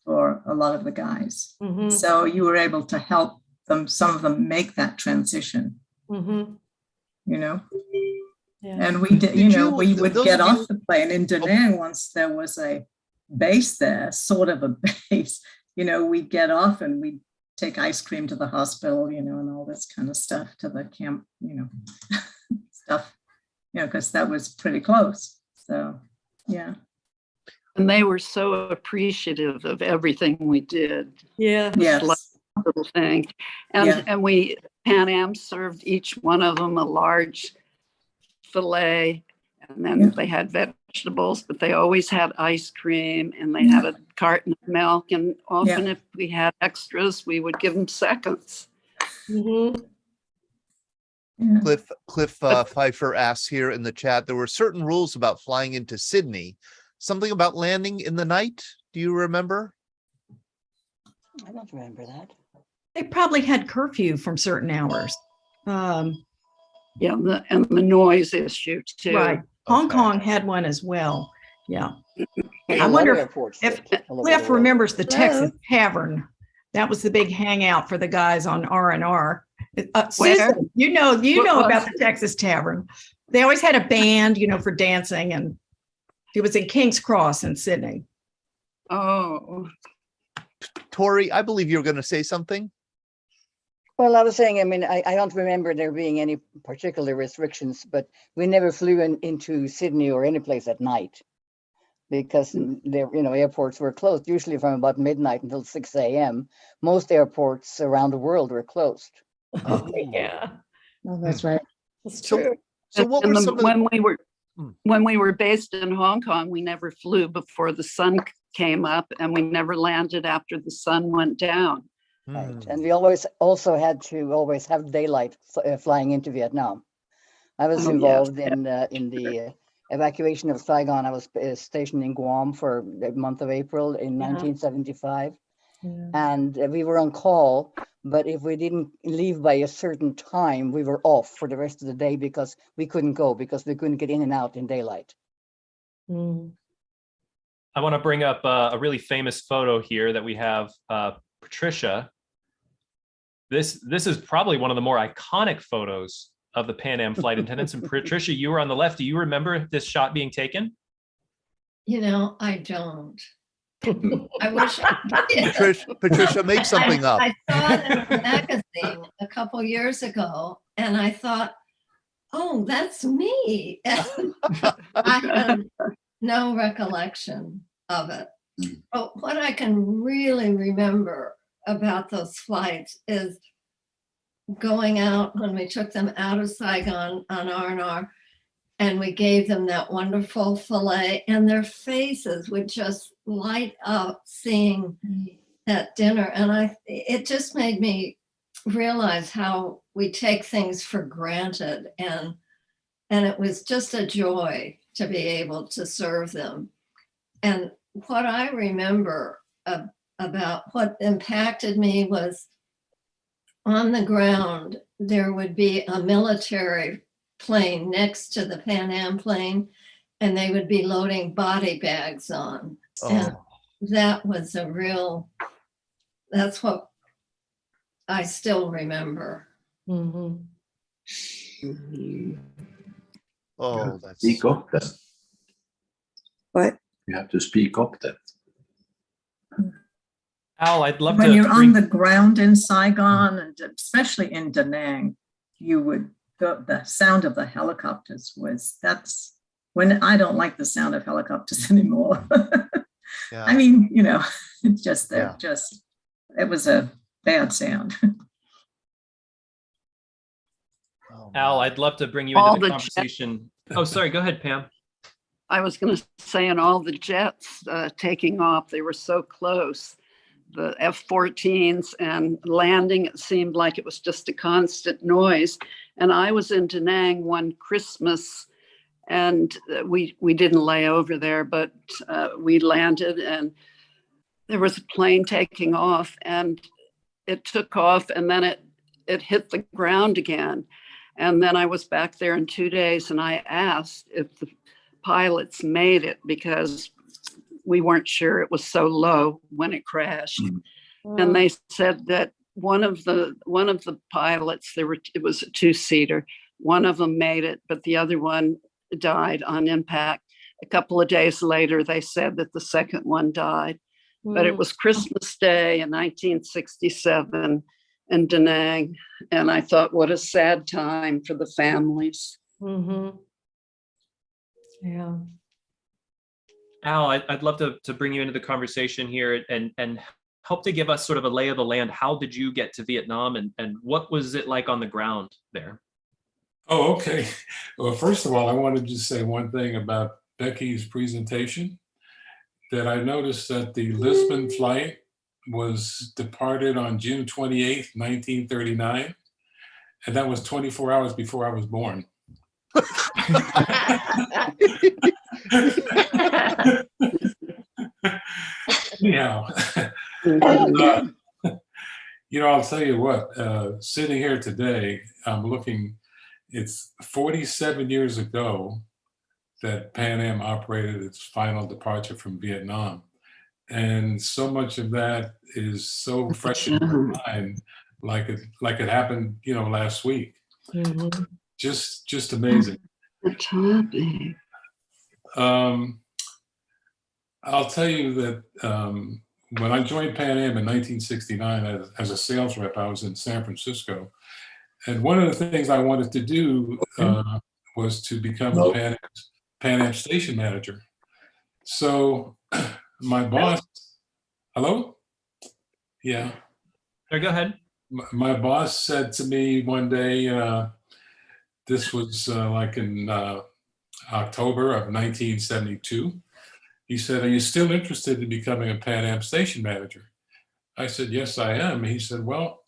for a lot of the guys. Mhm, So you were able to help them, some of them make that transition, mhm, you know? yeah. And we did, Did we would those get of you- off the plane in Da Nang once there was a base there, sort of a base, we'd get off and we'd take ice cream to the hospital, and all this kind of stuff to the camp, stuff, because that was pretty close. So, yeah. And they were so appreciative of everything we did. Yeah. This Yes. little thing. And Yeah. and Pan Am served each one of them a large fillet, and then Yeah. they had vegetables, but they always had ice cream, and they had a carton of milk, and often if we had extras, we would give them seconds. Mhm. Yeah. Cliff Pfeiffer asks here in the chat, there were certain rules about flying into Sydney. Something about landing in the night. Do you remember? I don't remember that. They probably had curfew from certain hours. Yeah, and the noise issue too. Right. Hong Okay. Kong had one as well. Yeah. A I lot of wonder airports if did all over Cliff the world. remembers the Hello? Texas Tavern. That was the big hangout for the guys on R&R. Where? Susan, you know What about was the Texas Tavern. They always had a band, for dancing, and it was in King's Cross in Sydney. Oh, Tori, I believe you were going to say something. Well, I was saying, I don't remember there being any particular restrictions, but we never flew into Sydney or any place at night because airports were closed, usually from about midnight until 6 a.m. Most airports around the world were closed. Yeah, Oh, that's right. that's So- true. So what were and some of the, when we were based in Hong Kong, we never flew before the sun came up, and we never landed after the sun went down. Right. And we also had to always have daylight flying into Vietnam. I was Oh, involved in the evacuation of Saigon. I was stationed in Guam for the month of April in 1975. Yeah. And we were on call, but if we didn't leave by a certain time, we were off for the rest of the day because we couldn't go, because we couldn't get in and out in daylight. Mm. I want to bring up a really famous photo here that we have. Patricia. This is probably one of the more iconic photos of the Pan Am flight attendants. And Patricia, you were on the left. Do you remember this shot being taken? I don't. I wish I did. Patricia, make something up. I saw it in a magazine a couple years ago, and I thought, oh, that's me. I had no recollection of it. But what I can really remember about those flights is going out when we took them out of Saigon on R&R, and we gave them that wonderful fillet, and their faces would just light up seeing that dinner. And it just made me realize how we take things for granted. And it was just a joy to be able to serve them. And what I remember about what impacted me was on the ground, there would be a military plane next to the Pan Am plane, and they would be loading body bags on. And that was that's what I still remember. Mhm. Oh, that's Speak up then. What? You have to speak up then. Al, I'd love When to you're bring- on the ground in Saigon, and especially in Da Nang, the sound of the helicopters that's when I don't like the sound of helicopters anymore. yeah. I mean, it's just, Yeah. it was a bad sound. Oh, Al, man. I'd love to bring you All into the the jet- conversation. Oh, sorry. Go ahead, Pam. I was going to say, and all the jets taking off, they were so close. The F-14s and landing, it seemed like it was just a constant noise. And I was in Da Nang one Christmas, and we didn't lay over there, but we landed, and there was a plane taking off, and it took off, and then it hit the ground again. And then I was back there in 2 days, and I asked if the pilots made it because we weren't sure it was so low when it crashed. And they said that one of the pilots, it was a two-seater, one of them made it, but the other one died on impact. A couple of days later, they said that the second one died. But it was Christmas Day in 1967 in Da Nang. And I thought, what a sad time for the families. Yeah. Al, I'd love to bring you into the conversation here and help to give us sort of a lay of the land. How did you get to Vietnam and what was it like on the ground there? Oh, okay. Well, first of all, I wanted to say one thing about Becky's presentation, that I noticed that the Lisbon flight was departed on June 28th, 1939. And that was 24 hours before I was born. Anyhow, I'll tell you what, sitting here today, I'm looking, it's 47 years ago that Pan Am operated its final departure from Vietnam. And so much of that is so fresh in my mind, like it happened, last week. Just amazing. I'll tell you that when I joined Pan Am in 1969 as a sales rep, I was in San Francisco. And one of the things I wanted to do was to become a Pan Am station manager. So my boss, hello? Yeah. Go ahead. My boss said to me one day, this was like in October of 1972. He said, "Are you still interested in becoming a Pan Am station manager?" I said, "Yes, I am." He said, "Well,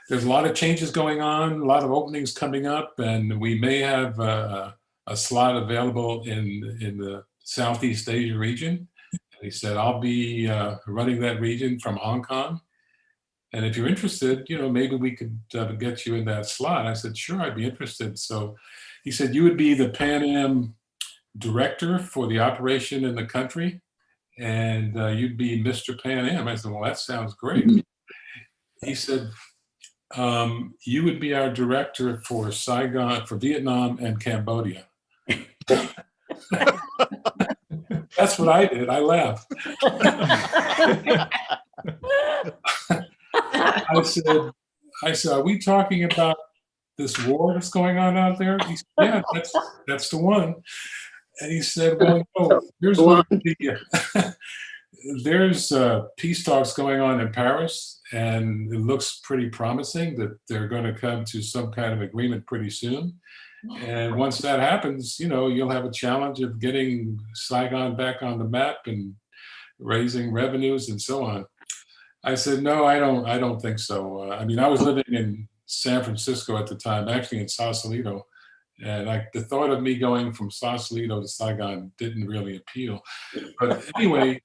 there's a lot of changes going on, a lot of openings coming up, and we may have a slot available in the Southeast Asia region." And he said, "I'll be running that region from Hong Kong. And if you're interested, maybe we could get you in that slot." I said, "Sure, I'd be interested." So he said, "You would be the Pan Am director for the operation in the country, and you'd be Mr. Pan Am." I said, "Well, that sounds great." He said, "You would be our director for Saigon, for Vietnam and Cambodia." That's what I did. I laughed. I said, "Are we talking about this war that's going on out there?" He said, "Yeah, that's the one." And he said, "Well, here's what there's peace talks going on in Paris, and it looks pretty promising that they're going to come to some kind of agreement pretty soon. And once that happens, you'll have a challenge of getting Saigon back on the map and raising revenues and so on." I said, "No, I don't think so." I was living in San Francisco at the time, actually in Sausalito. And the thought of me going from Sausalito to Saigon didn't really appeal. But anyway,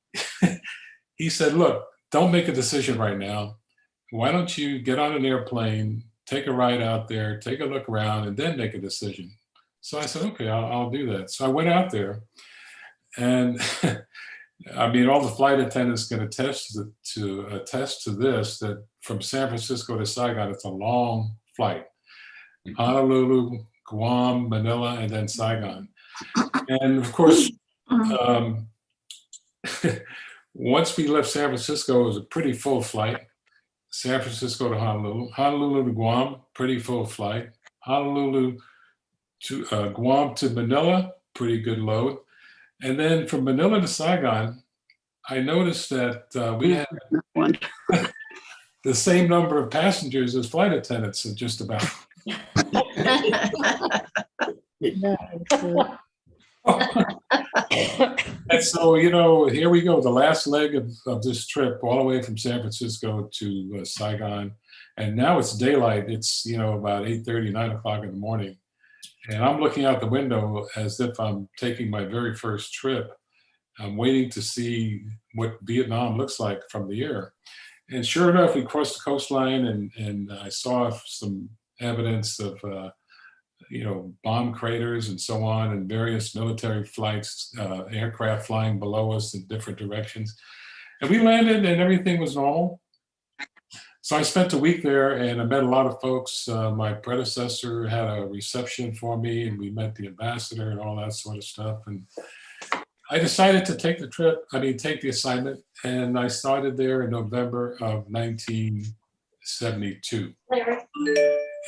he said, "Look, don't make a decision right now. Why don't you get on an airplane, take a ride out there, take a look around, and then make a decision?" So I said, "Okay, I'll do that." So I went out there, and all the flight attendants can attest to this, that from San Francisco to Saigon, it's a long flight. Honolulu, Guam, Manila, and then Saigon. And of course, once we left San Francisco, it was a pretty full flight. San Francisco to Honolulu, Honolulu to Guam, pretty full flight. Honolulu to Guam to Manila, pretty good load. And then from Manila to Saigon, I noticed that we had the same number of passengers as flight attendants, just about. And so, here we go, the last leg of this trip, all the way from San Francisco to Saigon. And now it's daylight. It's, about 8:30, 9 o'clock in the morning. And I'm looking out the window as if I'm taking my very first trip. I'm waiting to see what Vietnam looks like from the air. And sure enough, we crossed the coastline, and I saw some evidence of bomb craters and so on, and various military flights, aircraft flying below us in different directions. And we landed and everything was normal. So I spent a week there and I met a lot of folks. My predecessor had a reception for me and we met the ambassador and all that sort of stuff. And I decided to take take the assignment, and I started there in November of 1972.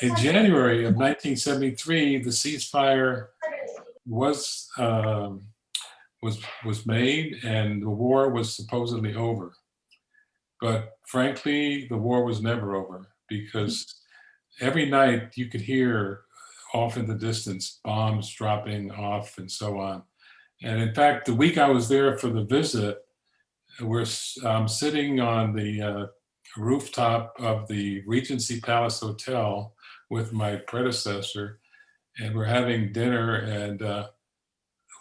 In January of 1973, the ceasefire was made and the war was supposedly over. But frankly, the war was never over, because every night you could hear off in the distance bombs dropping off and so on. And in fact, the week I was there for the visit, we're sitting on the rooftop of the Regency Palace Hotel with my predecessor, and we're having dinner, and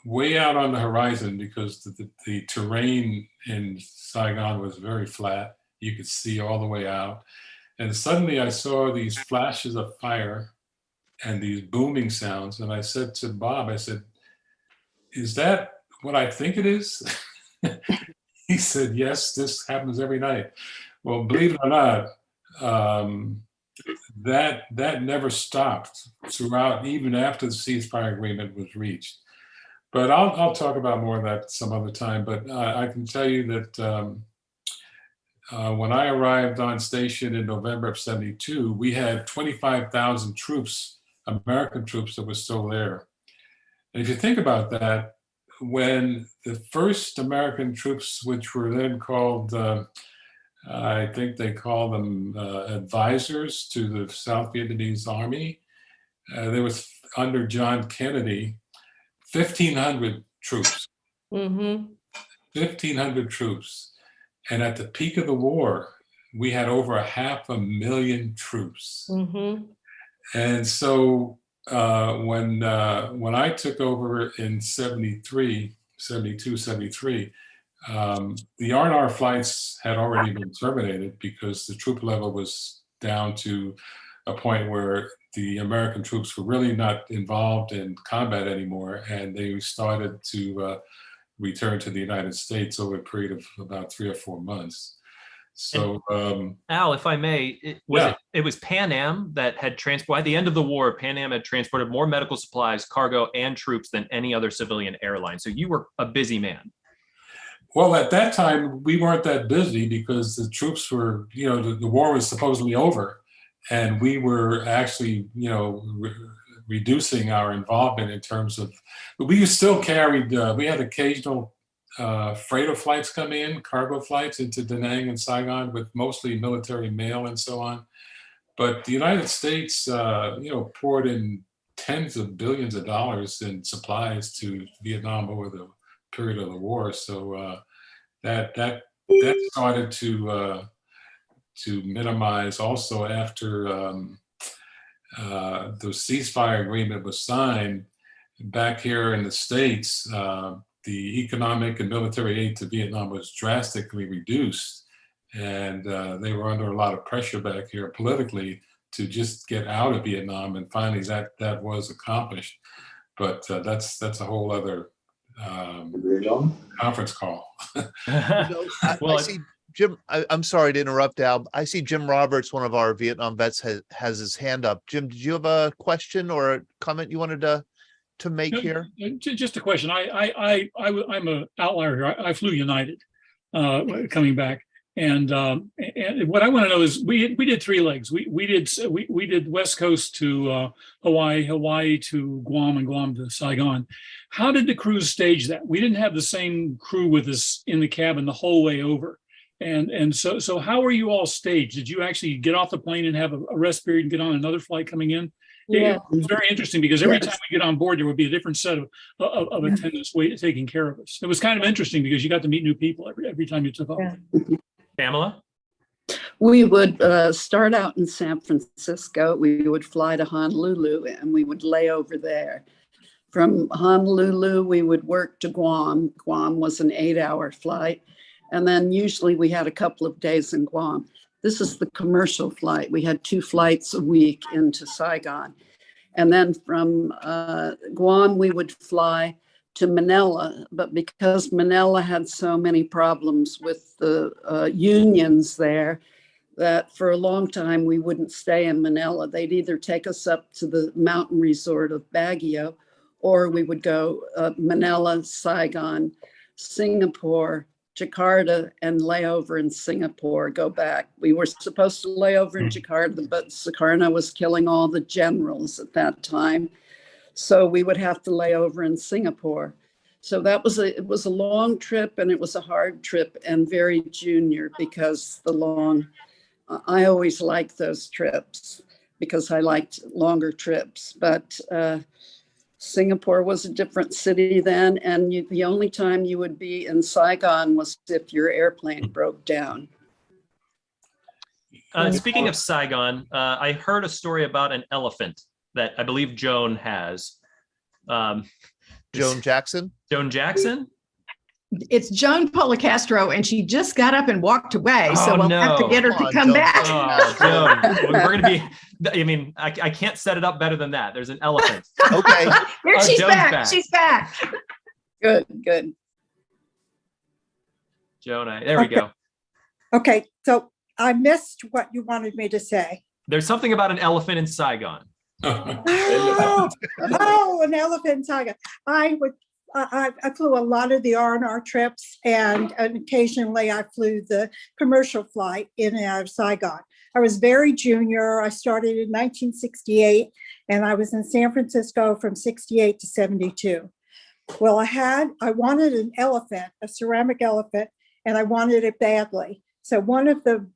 way out on the horizon, because the terrain in Saigon was very flat, you could see all the way out. And suddenly I saw these flashes of fire and these booming sounds. And I said to Bob, I said, "Is that what I think it is?" He said, "Yes, this happens every night." Well, believe it or not, that never stopped throughout, even after the ceasefire agreement was reached. But I'll talk about more of that some other time. But I can tell you that when I arrived on station in November of '72, we had 25,000 troops, American troops, that were still there. And if you think about that, when the first American troops, which were then called, I think they call them advisors to the South Vietnamese army, there was, under John Kennedy, 1,500 troops. 1,500 troops. And at the peak of the war, we had over 500,000 troops. And so when I took over in 72, 73, the R&R flights had already been terminated because the troop level was down to a point where the American troops were really not involved in combat anymore, and they started to return to the United States over a period of about 3 or 4 months. So, Al, if I may, it was Pan Am that had transported, at the end of the war, Pan Am had transported more medical supplies, cargo, and troops than any other civilian airline. So you were a busy man. Well, at that time, we weren't that busy because the troops were, the war was supposedly over, and we were actually, reducing our involvement in terms of, but we still carried, we had occasional freighter flights come in, cargo flights into Da Nang and Saigon with mostly military mail and so on. But the United States, poured in tens of billions of dollars in supplies to Vietnam over the period of the war. So that started to minimize also after the ceasefire agreement was signed. Back here in the States, the economic and military aid to Vietnam was drastically reduced, and they were under a lot of pressure back here politically to just get out of Vietnam, and finally that was accomplished. But that's a whole other conference call. I see Jim. I'm sorry to interrupt, Al. I see Jim Roberts, one of our Vietnam vets, has his hand up. Jim, did you have a question or a comment you wanted to make here? Just a question. I'm an outlier here. I flew United coming back, and what I want to know is we did 3 legs. We did West Coast to Hawaii, Hawaii to Guam, and Guam to Saigon. How did the crews stage that? We didn't have the same crew with us in the cabin the whole way over. And so how were you all staged? Did you actually get off the plane and have a rest period and get on another flight coming in? Yeah. It was very interesting because every time we get on board, there would be a different set of attendants taking care of us. It was kind of interesting because you got to meet new people every time you took off. Pamela? We would start out in San Francisco. We would fly to Honolulu and we would lay over there. From Honolulu, we would work to Guam. Guam was an 8-hour flight. And then usually we had a couple of days in Guam. This is the commercial flight. We had 2 flights a week into Saigon. And then from Guam, we would fly to Manila. But because Manila had so many problems with the unions there, that for a long time we wouldn't stay in Manila. They'd either take us up to the mountain resort of Baguio, or we would go Manila, Saigon, Singapore, Jakarta, and lay over in Singapore, go back. We were supposed to lay over in Jakarta, but Sukarno was killing all the generals at that time. So we would have to lay over in Singapore. So it was a long trip, and it was a hard trip and very junior, because I always liked those trips because I liked longer trips. But Singapore was a different city then, and the only time you would be in Saigon was if your airplane broke down. Speaking of Saigon, I heard a story about an elephant that I believe Joan has. Joan Jackson? Joan Jackson? It's Joan Policastro, and she just got up and walked away. So we'll have to get her to come Joan. back. Oh, Joan. We're going to be, I mean, I can't set it up better than that. There's an elephant. Okay. Here she's Joan's back. back. She's back. Good, good. Joan, there we go. Okay, so I missed what you wanted me to say. There's something about an elephant in Saigon. Oh, an elephant saga. I flew a lot of the R&R trips, and occasionally I flew the commercial flight in and out of Saigon. I was very junior. I started in 1968, and I was in San Francisco from 68 to 72. Well, I wanted an elephant, a ceramic elephant, and I wanted it badly. So one of the,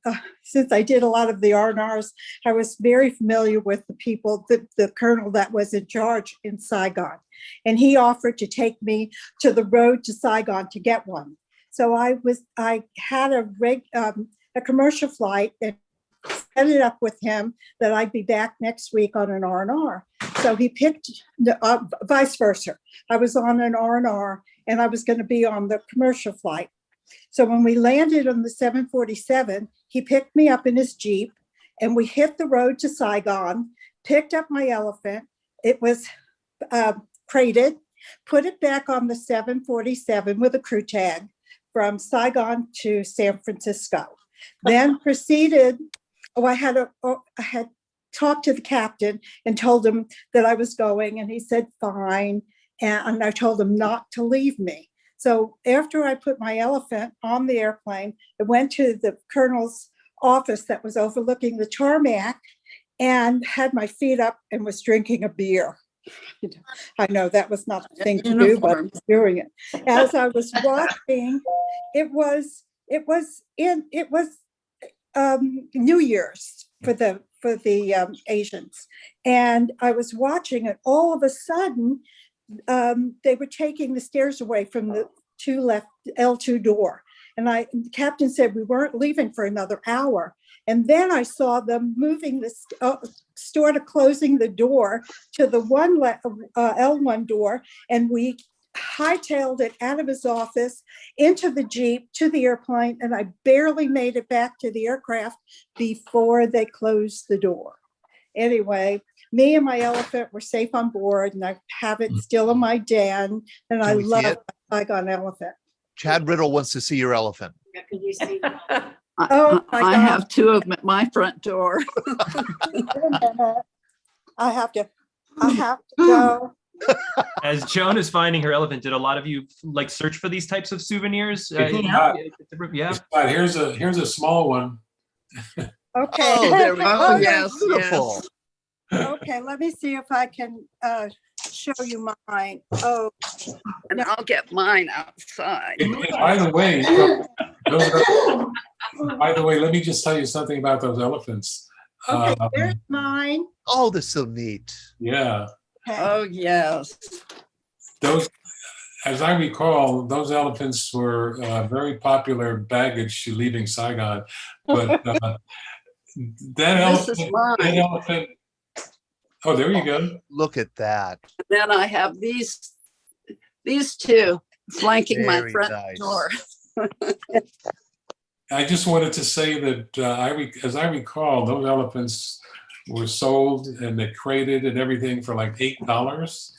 since I did a lot of the R&Rs, I was very familiar with the people, the colonel that was in charge in Saigon. And he offered to take me to the road to Saigon to get one. So I had a commercial flight and set it up with him that I'd be back next week on an R&R. So he picked, vice versa. I was on an R&R and I was going to be on the commercial flight. So when we landed on the 747, he picked me up in his Jeep and we hit the road to Saigon, picked up my elephant. It was crated, put it back on the 747 with a crew tag from Saigon to San Francisco. Then proceeded, I had talked to the captain and told him that I was going, and he said, fine. And I told him not to leave me. So after I put my elephant on the airplane, I went to the colonel's office that was overlooking the tarmac and had my feet up and was drinking a beer. I know that was not the thing to do, but I was doing it. As I was watching, it was New Year's for the Asians, and I was watching it. All of a sudden, they were taking the stairs away from the left L2 door. And the captain said we weren't leaving for another hour. And then I saw them moving the sort of closing the door to the L1 door. And we hightailed it out of his office into the Jeep to the airplane. And I barely made it back to the aircraft before they closed the door. Anyway, me and my elephant were safe on board, and I have it still in my den, and I love my Saigon elephant. Chad Riddle wants to see your elephant. Can you see? I have two of them at my front door. I have to go. As Joan is finding her elephant, did a lot of you like search for these types of souvenirs? Yeah. Yeah. Here's a small one. Okay. Oh, there we go. Oh, yes, Beautiful. yes. Okay, let me see if I can show you mine. Oh, And I'll get mine outside. By the way, let me just tell you something about those elephants. okay, there's mine. Oh, that's so neat. Yeah, Okay. Oh, yes. those, as I recall, those elephants were very popular baggage leaving Saigon. But that This is mine. elephant. Oh, there you go. Look at that. Then I have these two flanking my Very front nice. door. I just wanted to say that as I recall, those elephants were sold and they crated and everything for like $8.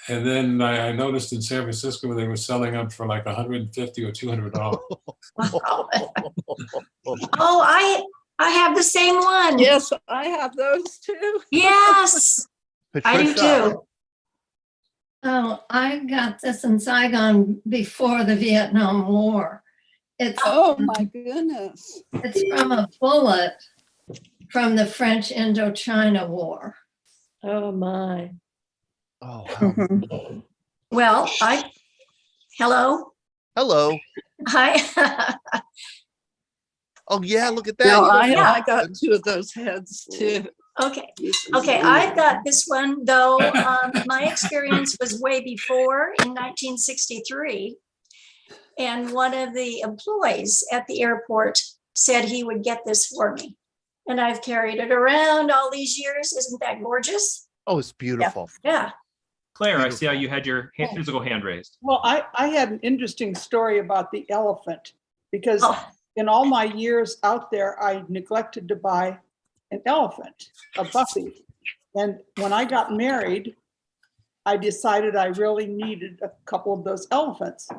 And then I noticed in San Francisco they were selling them for like $150 or $200. Oh, I have the same one. Yes, I have those too. Yes, I do Patricia, too. Oh, I got this in Saigon before the Vietnam War. It's Oh my goodness. it's from a bullet from the French Indochina War. Oh, my. Oh, wow. Well, hello. Hello. Hi. Oh, yeah, look at that. No, You I got two of those heads too. Okay. Okay, I've got this one, though. My experience was way before in 1963. And one of the employees at the airport said he would get this for me. And I've carried it around all these years. Isn't that gorgeous? Oh, it's beautiful. Yeah. Claire, I see how you had your physical hand raised. Well, I had an interesting story about the elephant because in all my years out there, I neglected to buy an elephant, a Buffy. And when I got married, I decided I really needed a couple of those elephants.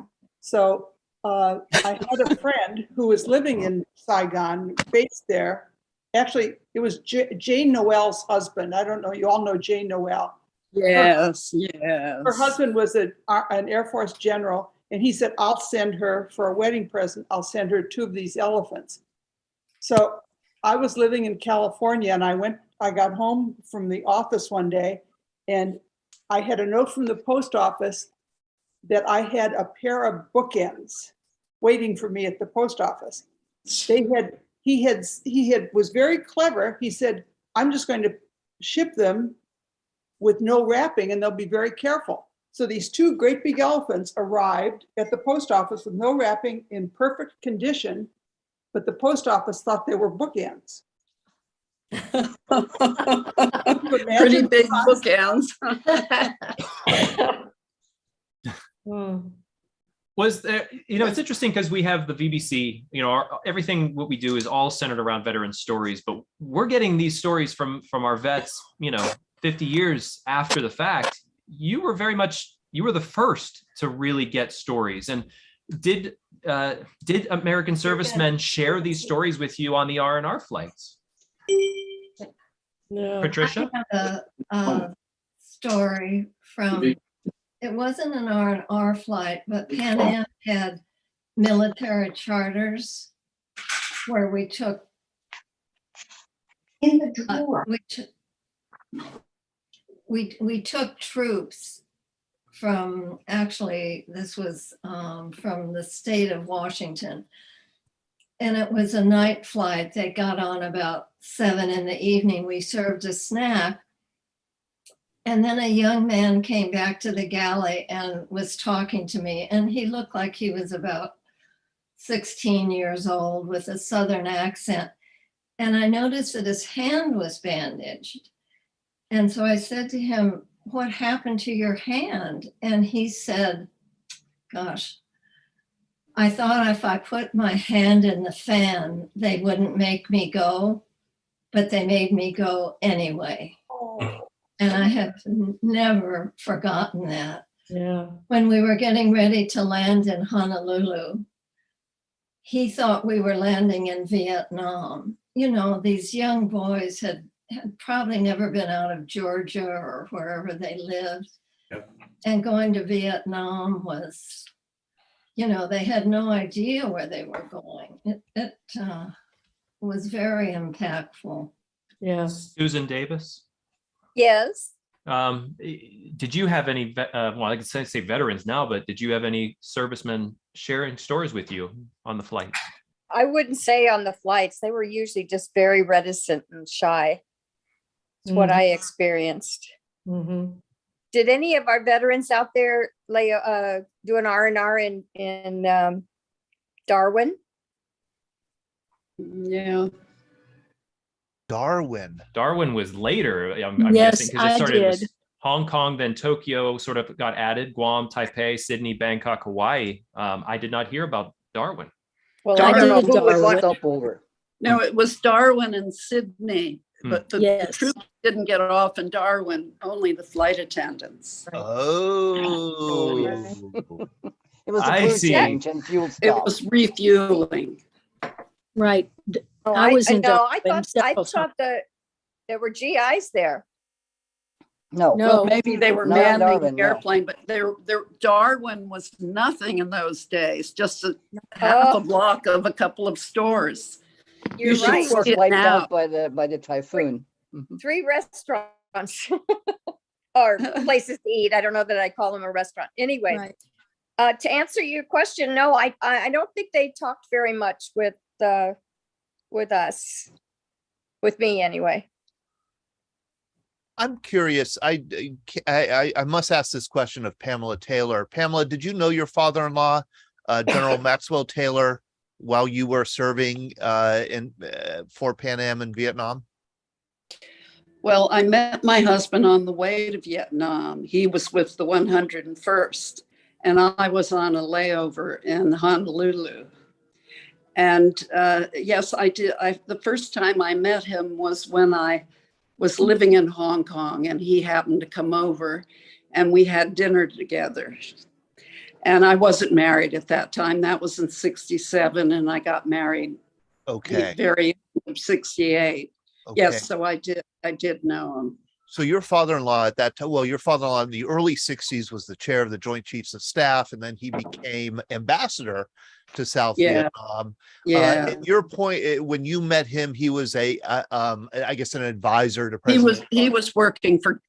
So I had a friend who was living in Saigon, based there. Actually, it was Jane Noel's husband. I don't know, you all know Jane Noel. Yes, yes. Her husband was an Air Force general, and he said, I'll send her for a wedding present, I'll send her 2 of these elephants. So I was living in California, and I got home from the office one day, and I had a note from the post office that I had a pair of bookends waiting for me at the post office. He was very clever. He said, I'm just going to ship them with no wrapping, and they'll be very careful. So these 2 great big elephants arrived at the post office with no wrapping, in perfect condition, but the post office thought they were bookends. Pretty big bookends. Was there, it's interesting because we have the VBC, everything what we do is all centered around veteran stories, but we're getting these stories from our vets, 50 years after the fact. You were the first to really get stories. And did American servicemen share these stories with you on the R&R flights? No. Patricia? I have a story from, it wasn't an R&R flight, but Pan Am had military charters where we took In the drawer. We took troops from, actually, this was from the state of Washington. And it was a night flight. They got on about 7 in the evening. We served a snack. And then a young man came back to the galley and was talking to me. And he looked like he was about 16 years old with a Southern accent. And I noticed that his hand was bandaged. And so I said to him, what happened to your hand? And he said, gosh, I thought if I put my hand in the fan, they wouldn't make me go, but they made me go anyway. And I have never forgotten that. Yeah. When we were getting ready to land in Honolulu, he thought we were landing in Vietnam. These young boys had probably never been out of Georgia or wherever they lived. Yep. And going to Vietnam was, they had no idea where they were going. It was very impactful. Yeah. Susan Davis? Yes. Did you have any, I could say veterans now, but did you have any servicemen sharing stories with you on the flight? I wouldn't say on the flights. They were usually just very reticent and shy. It's what I experienced. Mm-hmm. Did any of our veterans out there do an R&R in Darwin? Yeah. Darwin was later. I'm Yes, guessing because it I started did. with Hong Kong, then Tokyo sort of got added. Guam, Taipei, Sydney, Bangkok, Hawaii. I did not hear about Darwin. Well, I I don't know did who would want Darwin. Stopover. No, it was Darwin and Sydney. But the Yes. troops didn't get off in Darwin, only the flight attendants. Oh. It was a I crew see. change and fuel It stop. was refueling. Right. Oh, I was in no, I Darwin thought several times. there were GIs there. No. Well, No. maybe they were Not in manning Darwin, the no. airplane, but Darwin was nothing in those days, just half a block of a couple of stores. You're should right. see was it wiped now. out by the typhoon. Mhm. 3 restaurants or places to eat. I don't know that I call them a restaurant. Anyway, Right. to answer your question, no, I don't think they talked very much with us, with me anyway. I'm curious. I must ask this question of Pamela Taylor. Pamela, did you know your father-in-law, General Maxwell Taylor, while you were serving for Pan Am in Vietnam? Well, I met my husband on the way to Vietnam. He was with the 101st, and I was on a layover in Honolulu. And yes, I did. The first time I met him was when I was living in Hong Kong, and he happened to come over, and we had dinner together. And I wasn't married at that time. That was in 67, and I got married Okay. very 68. Okay. Yes, so I did know him. So your father-in-law at that time, well, your father-in-law in the early 60s was the chair of the Joint Chiefs of Staff, and then he became ambassador to South Vietnam. Yeah. At your point, when you met him, he was I guess an advisor to President. He was working for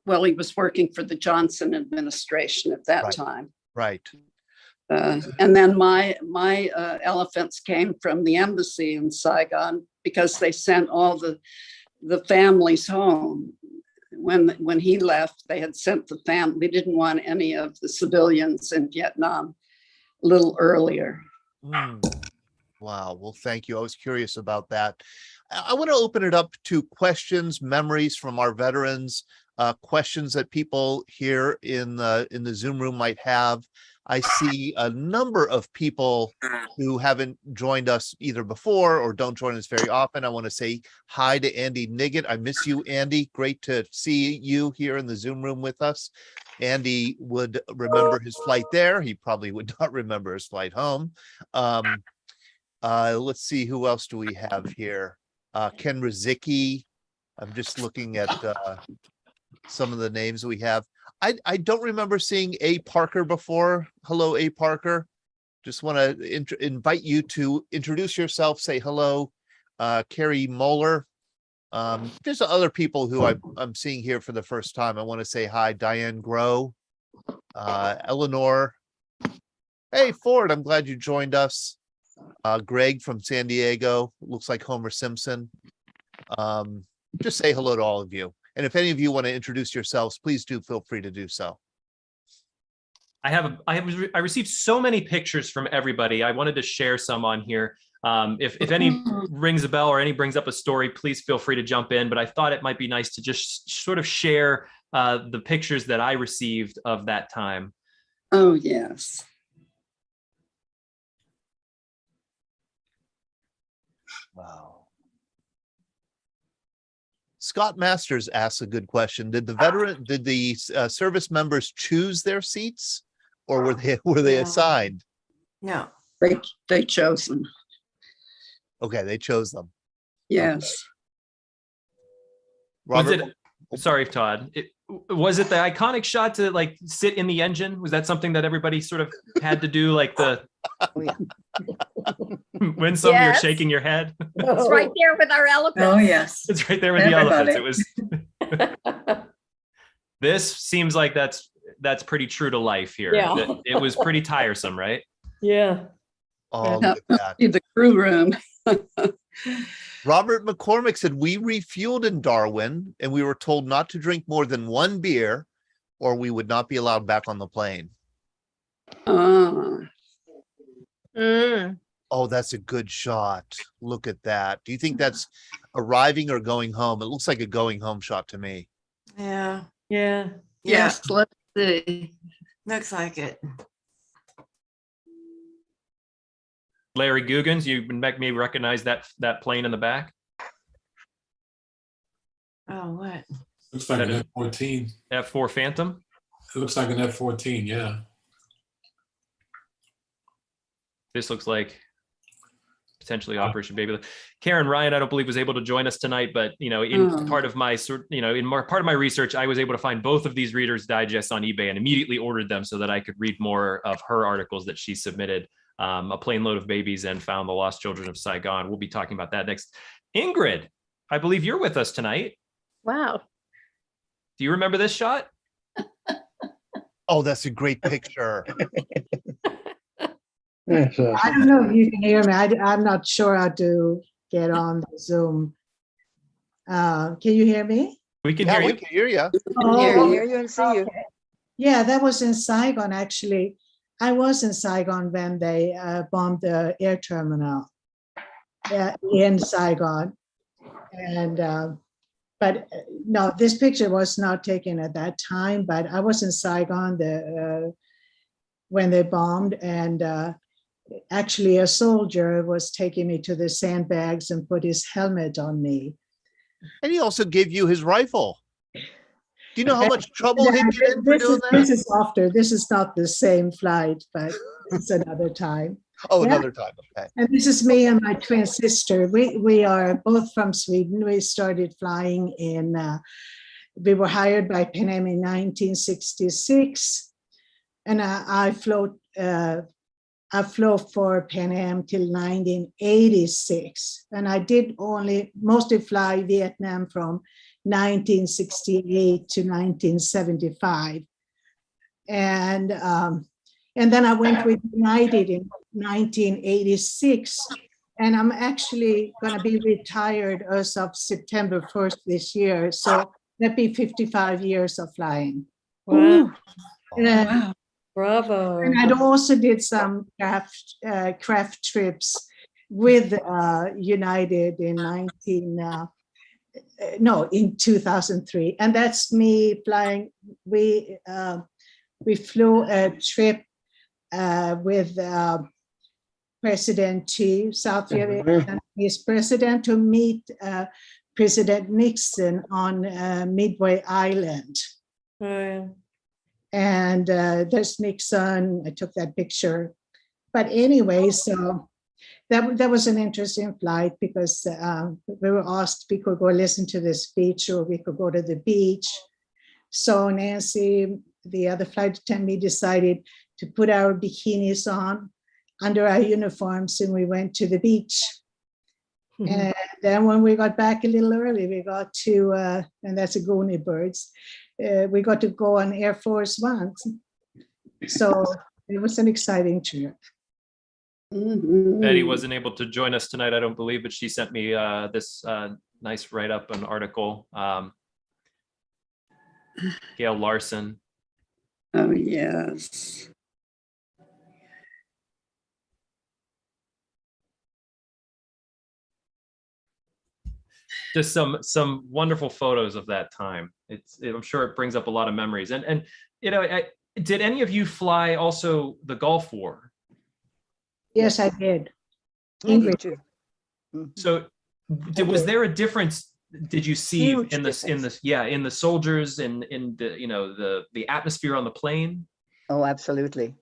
he was working for the Johnson administration at that time. Right. And then my elephants came from the embassy in Saigon because they sent all the families home. When he left, they had sent the family. They didn't want any of the civilians in Vietnam a little earlier. Wow. Well, thank you. I was curious about that. I want to open it up to questions, memories from our veterans, questions that people here in the Zoom room might have. I see a number of people who haven't joined us either before or don't join us very often. I want to say hi to Andy Niggett. I miss you, Andy. Great to see you here in the Zoom room with us. Andy would remember his flight there. He probably would not remember his flight home. Let's see, who else do we have here? Ken Rizicki. I'm just looking at some of the names we have. I don't remember seeing A. Parker before. Hello, A. Parker. Just want to invite you to introduce yourself, say hello. Carrie Moeller. There's other people who I'm seeing here for the first time. I want to say hi. Diane Groh, Eleanor. Hey, Ford, I'm glad you joined us. Greg from San Diego. Looks like Homer Simpson. Just say hello to all of you. And if any of you want to introduce yourselves, please do feel free to do so. I received so many pictures from everybody. I wanted to share some on here. If any rings a bell or any brings up a story, please feel free to jump in. But I thought it might be nice to just sort of share the pictures that I received of that time. Oh, yes. Wow. Scott Masters asks a good question. Did the service members choose their seats, or were they assigned? No, they chose them. Okay, they chose them. Yes. Robert, Sorry, Todd. Was it the iconic shot to like sit in the engine? Was that something that everybody sort of had to do? Like when some of you're shaking your head. It's right there with our elephants. Oh, yes. It's right there with the elephants. It was. This seems like that's pretty true to life here. Yeah. It was pretty tiresome, right? Yeah. Oh, look at that. In the crew room. Robert McCormick said, we refueled in Darwin and we were told not to drink more than 1 beer or we would not be allowed back on the plane. Oh, that's a good shot. Look at that. Do you think that's arriving or going home? It looks like a going home shot to me. Yeah. Yeah. Yes, let's see. Looks like it. Larry Googans, you maybe recognize that plane in the back? Oh, what? Looks like an F-14. F4 Phantom. It looks like an F-14, yeah. This looks like potentially Operation Baby. Karen Ryan, I don't believe was able to join us tonight, but in part of my part of my research, I was able to find both of these Reader's Digests on eBay and immediately ordered them so that I could read more of her articles that she submitted. A Plane Load of Babies and Found the Lost Children of Saigon. We'll be talking about that next. Ingrid, I believe you're with us tonight. Wow. Do you remember this shot? Oh, that's a great picture. I don't know if you can hear me. I'm not sure how to get on the Zoom. Can you hear me? We can hear you. We can hear you. Oh, hear you and see you. Yeah, that was in Saigon, actually. I was in Saigon when they bombed the air terminal in Saigon. And, but no, this picture was not taken at that time, but I was in Saigon when they bombed, and actually a soldier was taking me to the sandbags and put his helmet on me. And he also gave you his rifle. Do you know how much trouble he'd get in for doing that? This is after. This is not the same flight, but it's another time. Oh, another time. Okay. And this is me and my twin sister. We are both from Sweden. We started flying in, we were hired by Pan Am in 1966. And I flew for Pan Am till 1986. And I did mostly fly Vietnam from 1968 to 1975. And then I went with United in 1986. And I'm actually going to be retired as of September 1st this year. So that'd be 55 years of flying. Wow. Wow. Bravo. And I also did some craft trips with United in 2003. And that's me flying. We flew a trip with President Xi, South Vietnamese president, to meet President Nixon on Midway Island. And there's Nixon. I took that picture. But anyway, so that was an interesting flight because we were asked we could go listen to the speech or we could go to the beach. So Nancy, the other flight attendant, we decided to put our bikinis on under our uniforms and we went to the beach. And then when we got back a little early, we got to, and that's a Goonie Birds, we got to go on Air Force One. So it was an exciting trip. Betty wasn't able to join us tonight, I don't believe, but she sent me this nice write-up, an article. Gail Larson. Oh, yes. Just some wonderful photos of that time. I'm sure it brings up a lot of memories. And did any of you fly also the Gulf War? Yes, I did. Ingrid too. So was there a difference? Did you see in the soldiers and in the atmosphere on the plane? Oh, absolutely.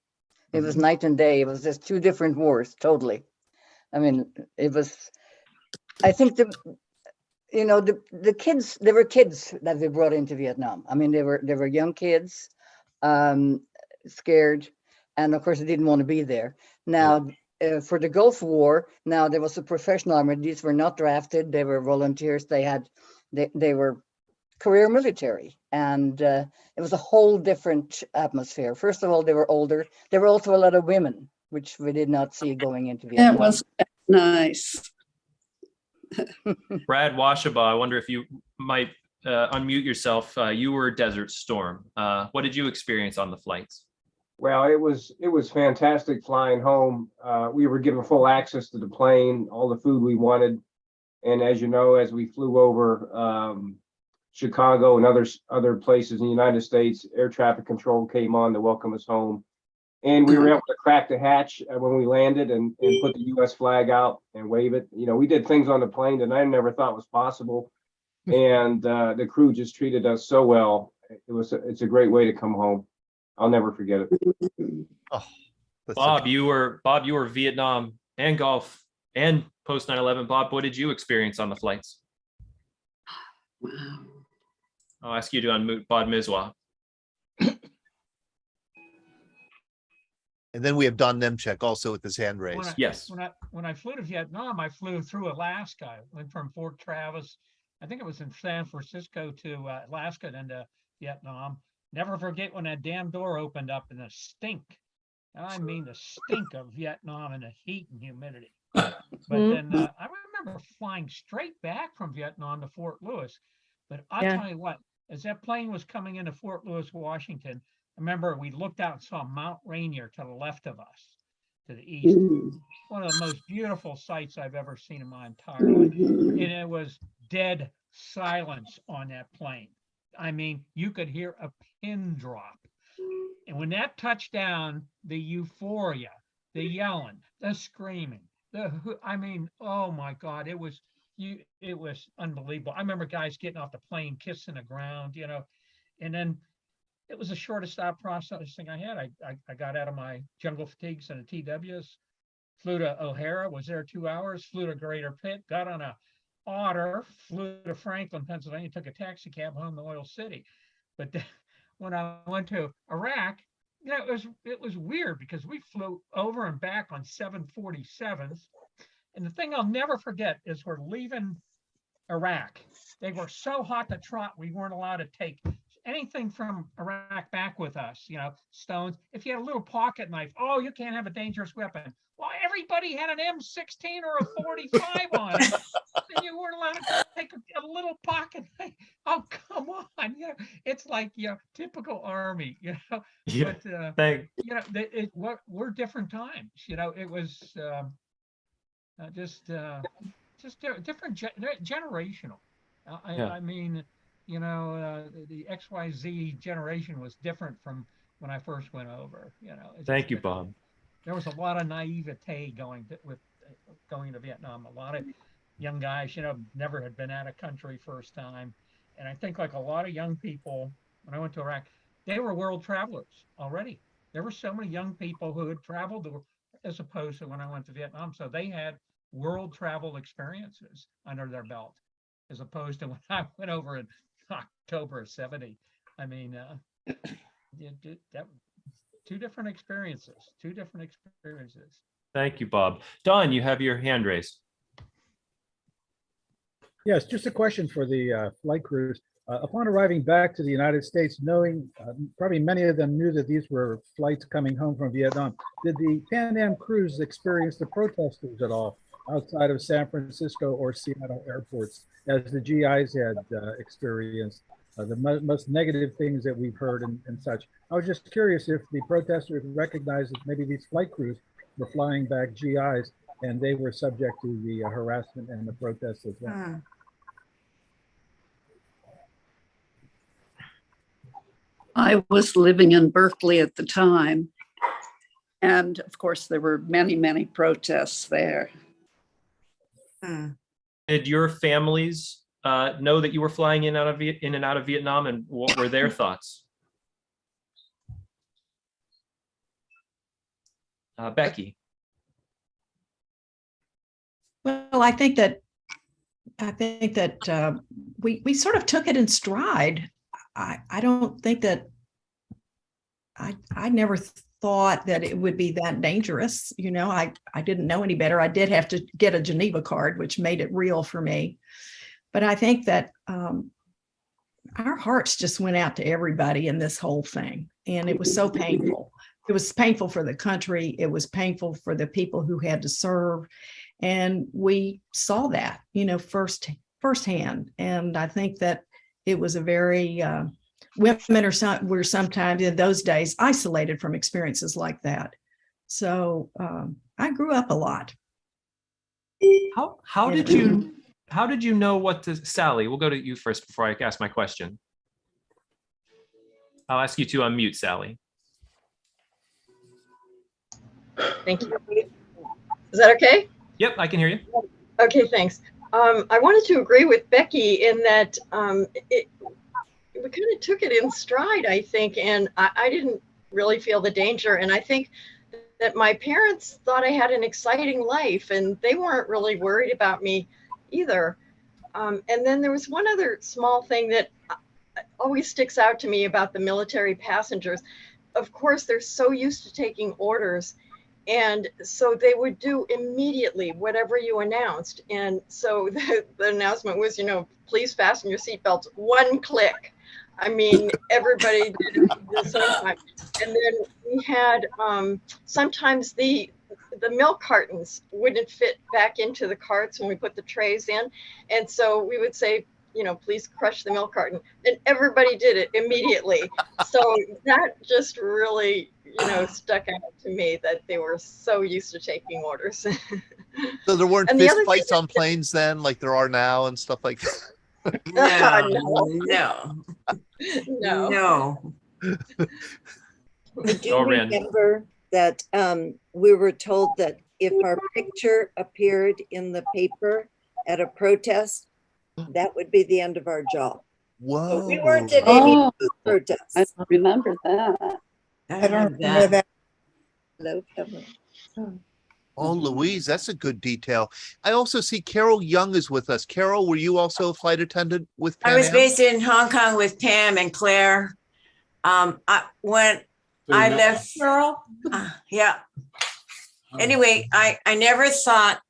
It was night and day. It was just two different wars, totally. I mean, it was, I think the kids, there were kids that they brought into Vietnam. I mean, they were young kids, scared, and of course they didn't want to be there. Now, for the Gulf War, now there was a professional army. These were not drafted. They were volunteers. They were career military, and it was a whole different atmosphere. First of all, they were older. There were also a lot of women, which we did not see going into Vietnam. That was nice. Brad Washaba, I wonder if you might unmute yourself. You were Desert Storm. What did you experience on the flights? Well, it was fantastic flying home. We were given full access to the plane, all the food we wanted. And as you know, as we flew over Chicago and other places in the United States, air traffic control came on to welcome us home. And we were able to crack the hatch when we landed and put the U.S. flag out and wave it. We did things on the plane that I never thought was possible. And the crew just treated us so well. It's a great way to come home. I'll never forget it. Oh, Bob, you were Vietnam and Gulf and post 9/11. Bob, what did you experience on the flights? Wow. I'll ask you to unmute Bob Mizwa. And then we have Don Nemchek also with his hand raised. Yes. When I flew to Vietnam, I flew through Alaska. I went from Fort Travis, I think it was in San Francisco, to Alaska and then to Vietnam. Never forget when that damn door opened up and the stink. And I mean the stink of Vietnam and the heat and humidity. But then I remember flying straight back from Vietnam to Fort Lewis. But I'll tell you what, as that plane was coming into Fort Lewis, Washington, I remember we looked out and saw Mount Rainier to the left of us, to the east. One of the most beautiful sights I've ever seen in my entire life. And it was dead silence on that plane. I mean, you could hear a pin drop. And when that touched down, the euphoria, the yelling, the screaming, I mean, oh my God, it was unbelievable. I remember guys getting off the plane, kissing the ground, you know, and then it was the shortest stop processing I had. I got out of my jungle fatigues and the TWs, flew to O'Hara, was there 2 hours, flew to Greater Pitt, got on a Otter, flew to Franklin, Pennsylvania, took a taxi cab home to Oil City. But then, when I went to Iraq, you know, it was weird because we flew over and back on 747s. And the thing I'll never forget is we're leaving Iraq. They were so hot to trot, we weren't allowed to take anything from Iraq back with us, you know, stones. If you had a little pocket knife, oh, you can't have a dangerous weapon. Well, everybody had an M16 or a 45 on it. And you weren't allowed to take a little pocket knife. Oh, come on. You know, it's like, you know, typical Army, you know. Yeah, but, you know, we're different times. You know, it was just different generational. I mean, you know, the XYZ generation was different from when I first went over, you know. Thank you, Bob. There was a lot of naivete going to Vietnam. A lot of young guys, you know, never had been out of country first time. And I think like a lot of young people, when I went to Iraq, they were world travelers already. There were so many young people who had traveled as opposed to when I went to Vietnam. So they had world travel experiences under their belt, as opposed to when I went over in October of 70. I mean, two different experiences. Thank you, Bob. Don, you have your hand raised. Yes, just a question for the flight crews. Upon arriving back to the United States, knowing probably many of them knew that these were flights coming home from Vietnam, did the Pan Am crews experience the protesters at all outside of San Francisco or Seattle airports, as the GIs had experienced? The most negative things that we've heard and such. I was just curious if the protesters recognized that maybe these flight crews were flying back GIs and they were subject to the harassment and the protests as well. I was living in Berkeley at the time. And of course, there were many, many protests there. Did your families know that you were flying in and out of Vietnam, and what were their thoughts? Becky. Well, I think that we sort of took it in stride. I don't think that I never thought that it would be that dangerous. You know, I didn't know any better. I did have to get a Geneva card, which made it real for me. But I think that our hearts just went out to everybody in this whole thing. And it was so painful. It was painful for the country. It was painful for the people who had to serve. And we saw that, you know, firsthand. And I think that it was a very, women were sometimes in those days isolated from experiences like that. So I grew up a lot. How did you know what to, Sally, we'll go to you first before I ask my question. I'll ask you to unmute, Sally. Thank you. Is that okay? Yep, I can hear you. Okay, thanks. I wanted to agree with Becky in that we kind of took it in stride, I think, and I didn't really feel the danger. And I think that my parents thought I had an exciting life, and they weren't really worried about me either. And then there was one other small thing that always sticks out to me about the military passengers. Of course, they're so used to taking orders. And so they would do immediately whatever you announced. And so the announcement was, you know, please fasten your seatbelts, one click. I mean, everybody did it the same time. And then we had sometimes the milk cartons wouldn't fit back into the carts when we put the trays in. And so we would say, you know, please crush the milk carton. And everybody did it immediately. So that just really, you know, stuck out to me that they were so used to taking orders. So there weren't And the fist other fights thing on planes then, like there are now and stuff like that? No. I do remember that we were told that if our picture appeared in the paper at a protest, that would be the end of our job. Whoa. But we weren't at any of those protests. I remember that. I don't remember that. Low cover. Oh, Louise, that's a good detail. I also see Carol Young is with us. Carol, were you also a flight attendant with Pan I was Am? based in Hong Kong with Pam and Claire. When I left, yeah. Anyway, I never thought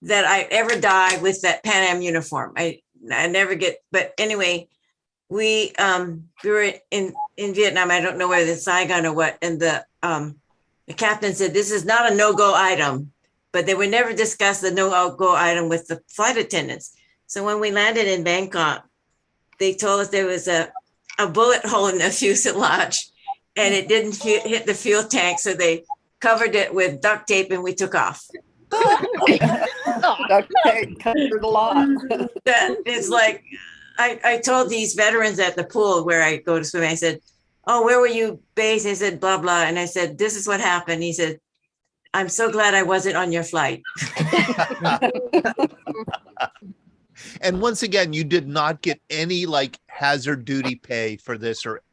that I'd ever die with that Pan Am uniform. I never get, but anyway, we were in Vietnam. I don't know whether it's Saigon or what, and the captain said, this is not a no-go item, but they would never discuss the no-go item with the flight attendants. So when we landed in Bangkok, they told us there was a bullet hole in the fuselage and it didn't hit the fuel tank. So they covered it with duct tape and we took off. Duct tape covered a lot. It's like, I told these veterans at the pool where I go to swim, I said, oh, where were you based? He said, blah, blah. And I said, this is what happened. He said, I'm so glad I wasn't on your flight. And once again, you did not get any like hazard duty pay for this or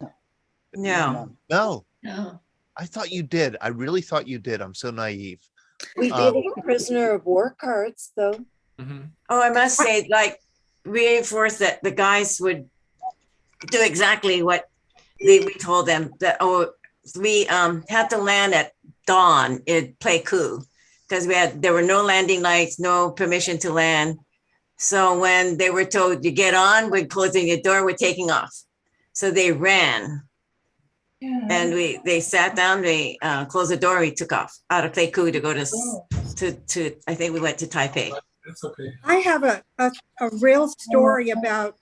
no. No. No. I thought you did. I really thought you did. I'm so naive. We did have prisoner of war cards, though. Oh, I must say, like, reinforce that the guys would do exactly what we told them that, oh, we had to land at dawn in Pleiku because there were no landing lights, no permission to land. So when they were told to get on, we're closing the door, we're taking off. So they ran. Yeah. And they sat down, they closed the door, we took off out of Pleiku to go to I think we went to Taipei. That's okay. I have a real story about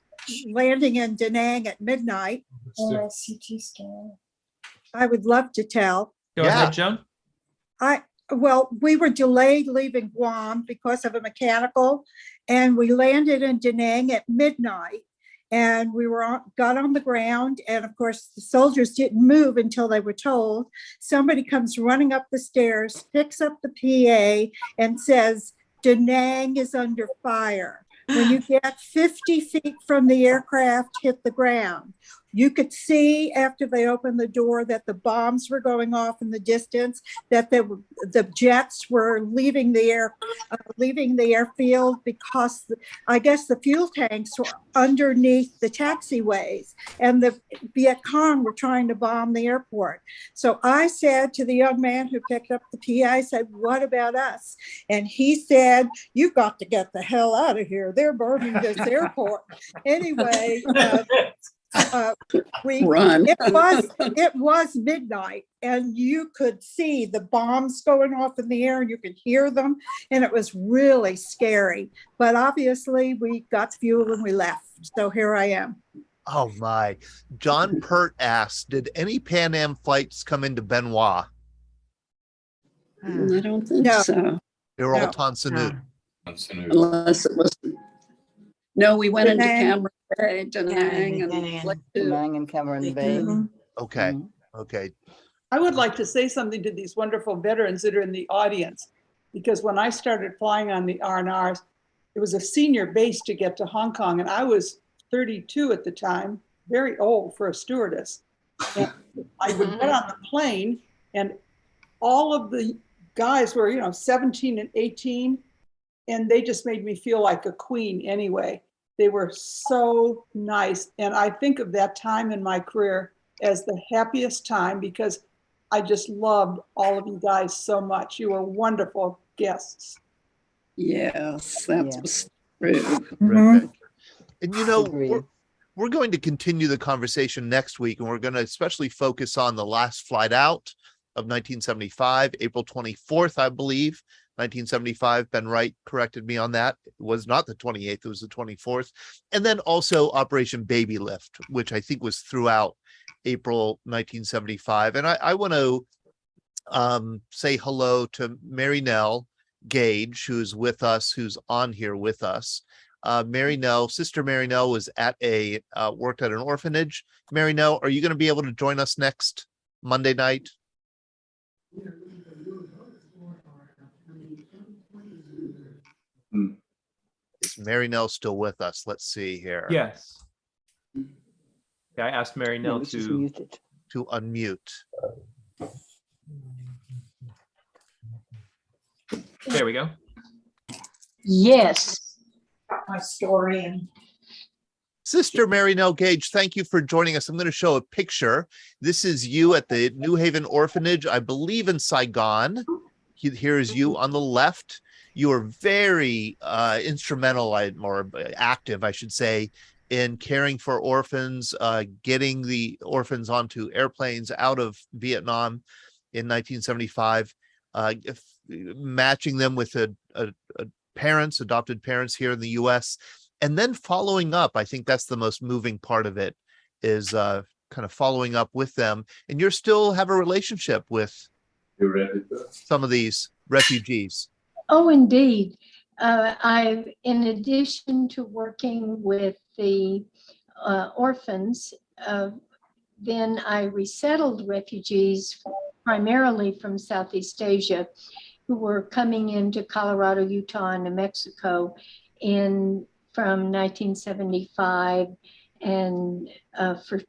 landing in Da Nang at midnight. CT scan. I would love to tell. Go ahead, Joan. Well, we were delayed leaving Guam because of a mechanical, and we landed in Da Nang at midnight. And we got on the ground, and of course the soldiers didn't move until they were told. Somebody comes running up the stairs, picks up the PA, and says, "Da Nang is under fire. When you get 50 feet from the aircraft, hit the ground." You could see after they opened the door that the bombs were going off in the distance, that the jets were leaving the airfield because I guess the fuel tanks were underneath the taxiways and the Viet Cong were trying to bomb the airport. So I said to the young man who picked up the PA, I said, "What about us?" And he said, "You've got to get the hell out of here. They're burning this airport." Anyway, Run. It was midnight and you could see the bombs going off in the air and you could hear them, and it was really scary. But obviously we got fuel and we left. So here I am. Oh my. John Pert asked, did any Pan Am flights come into Benoit? I don't think so. They were all Tan Son Nhut. Unless it was. No, we went into Cameron Bay, Da Nang, and Cameron Bay. Okay. Okay. I would like to say something to these wonderful veterans that are in the audience, because when I started flying on the RNRs, it was a senior base to get to Hong Kong, and I was 32 at the time, very old for a stewardess. And I would get on the plane, and all of the guys were, 17 and 18, and they just made me feel like a queen anyway. They were so nice. And I think of that time in my career as the happiest time because I just loved all of you guys so much. You were wonderful guests. Yes, that's true. Terrific. And we're going to continue the conversation next week, and we're going to especially focus on the last flight out of 1975, April 24th, I believe. 1975, Ben Wright corrected me on that. It was not the 28th, it was the 24th. And then also Operation Baby Lift, which I think was throughout April 1975. And I want to say hello to Mary Nell Gage, who's with us, who's on here with us. Mary Nell, Sister Mary Nell was at worked at an orphanage. Mary Nell, are you going to be able to join us next Monday night? Is Mary Nell still with us? Let's see here. Yes. Yeah, I asked Mary Nell to unmute. There we go. Yes. My story. Sister Mary Nell Gage, thank you for joining us. I'm going to show a picture. This is you at the New Haven Orphanage, I believe in Saigon. Here is you on the left. You are very instrumental or active, I should say, in caring for orphans, getting the orphans onto airplanes out of Vietnam in 1975, matching them with adopted parents here in the U.S., and then following up. I think that's the most moving part of it, is kind of following up with them. And you still have a relationship with some of these refugees. Oh, indeed. In addition to working with the orphans, then I resettled refugees primarily from Southeast Asia who were coming into Colorado, Utah, and New Mexico from 1975 and for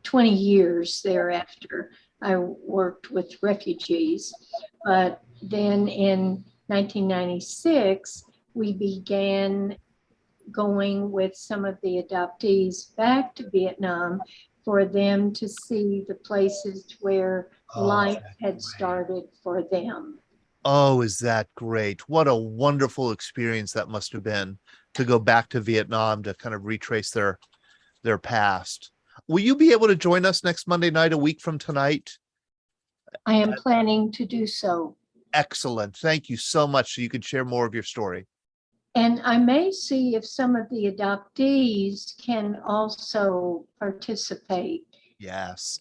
20 years thereafter. I worked with refugees, but then in 1996, we began going with some of the adoptees back to Vietnam for them to see the places where life had started for them. Oh, is that great? What a wonderful experience that must have been, to go back to Vietnam to kind of retrace their past. Will you be able to join us next Monday night, a week from tonight? I am planning to do so. Excellent. Thank you so much. So you could share more of your story. And I may see if some of the adoptees can also participate. Yes.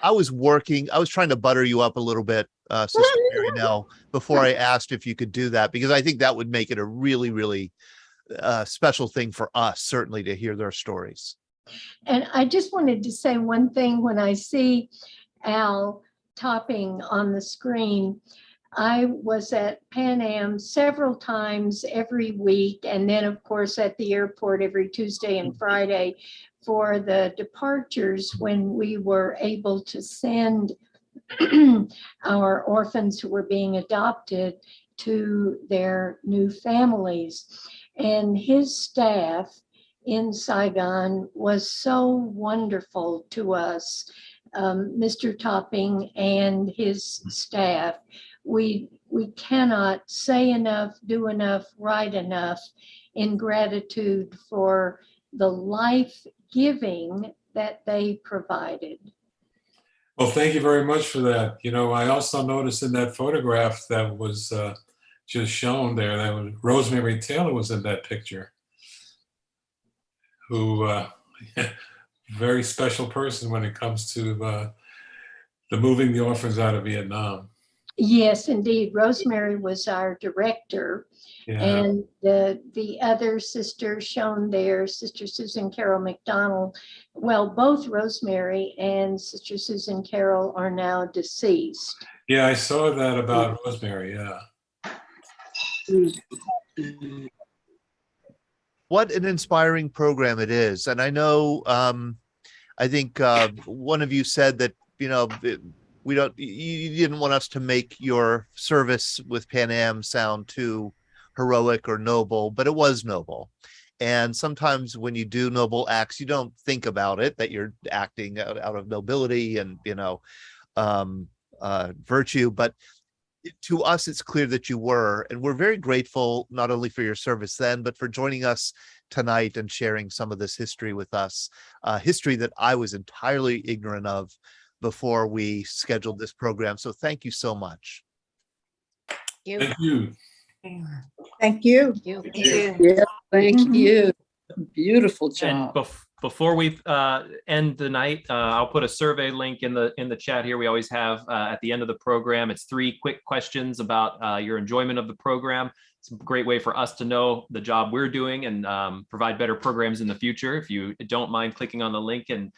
I was trying to butter you up a little bit, Sister Mary Nell, before I asked if you could do that, because I think that would make it a really, really special thing for us, certainly, to hear their stories. And I just wanted to say one thing. When I see Al Topping on the screen, I was at Pan Am several times every week, and then of course at the airport every Tuesday and Friday for the departures, when we were able to send our orphans who were being adopted to their new families. And his staff in Saigon was so wonderful to us, Mr. Topping and his staff. We cannot say enough, do enough, write enough in gratitude for the life giving that they provided. Well, thank you very much for that. I also noticed in that photograph that was just shown there, that Rosemary Taylor was in that picture, who very special person when it comes to the moving the orphans out of Vietnam. Yes, indeed. Rosemary was our director. Yeah. And the other sister shown there, Sister Susan Carroll McDonald, well, both Rosemary and Sister Susan Carroll are now deceased. Yeah, I saw that about Rosemary, yeah. What an inspiring program it is. And I know, I think one of you said that, we don't, you didn't want us to make your service with Pan Am sound too heroic or noble, but it was noble. And sometimes when you do noble acts, you don't think about it, that you're acting out of nobility and, virtue, but to us, it's clear that you were, and we're very grateful not only for your service then, but for joining us tonight and sharing some of this history with us, history that I was entirely ignorant of before we scheduled this program. So thank you so much. Thank you. Thank you. You. Yeah, thank you. Beautiful job. And before we end the night, I'll put a survey link in the chat here. We always have at the end of the program. It's 3 quick questions about your enjoyment of the program. It's a great way for us to know the job we're doing and provide better programs in the future. If you don't mind clicking on the link and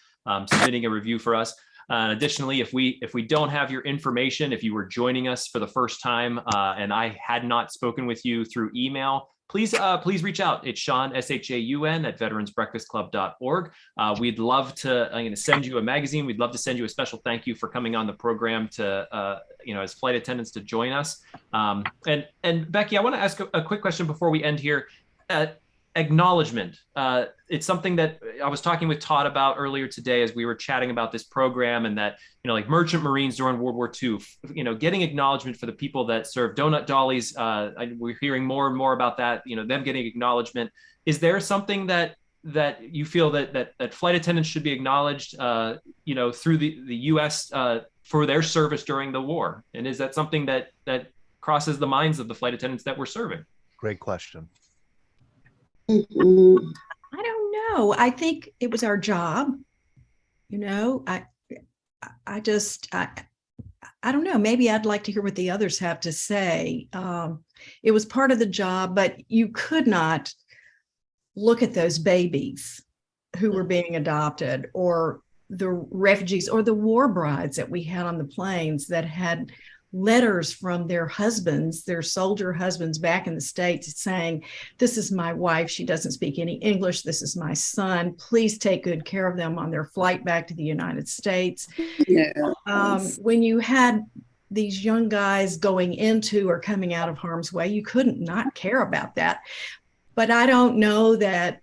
submitting a review for us. Additionally, if we don't have your information, if you were joining us for the first time and I had not spoken with you through email, please reach out. It's Sean, SHAUN at veteransbreakfastclub.org. We'd love to, I'm going to send you a magazine. We'd love to send you a special thank you for coming on the program to, as flight attendants to join us. And Becky, I want to ask a quick question before we end here. Acknowledgement. It's something that I was talking with Todd about earlier today as we were chatting about this program, and that, like merchant Marines during World War II, getting acknowledgement for the people that serve donut dollies. We're hearing more and more about that, them getting acknowledgement. Is there something that you feel that flight attendants should be acknowledged, through the U.S. For their service during the war? And is that something that crosses the minds of the flight attendants that we're serving? Great question. I don't know. I think it was our job. I don't know. Maybe I'd like to hear what the others have to say. It was part of the job, but you could not look at those babies who were being adopted, or the refugees, or the war brides that we had on the planes that had letters from their husbands, their soldier husbands back in the States, saying, "This is my wife. She doesn't speak any English. This is my son. Please take good care of them on their flight back to the United States." Yeah. When you had these young guys going into or coming out of harm's way, you couldn't not care about that. But I don't know that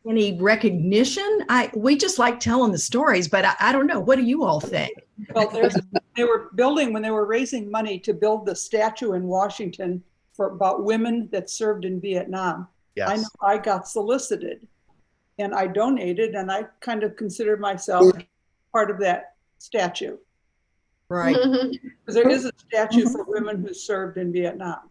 any recognition. We just like telling the stories, but I don't know. What do you all think? Well, when they were raising money to build the statue in Washington about women that served in Vietnam. Yes. I know I got solicited and I donated, and I kind of consider myself part of that statue. Right. Because there is a statue for women who served in Vietnam.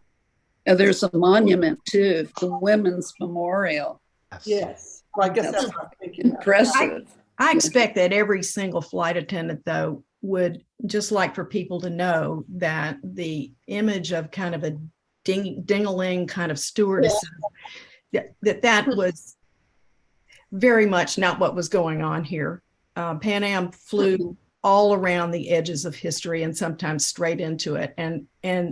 And there's a monument too, the Women's Memorial. Yes. Well, I guess that's what I'm thinking. Impressive. I expect that every single flight attendant, though, would just like for people to know that the image of kind of a ding-a-ling kind of stewardess, that was very much not what was going on here. Pan Am flew all around the edges of history and sometimes straight into it. And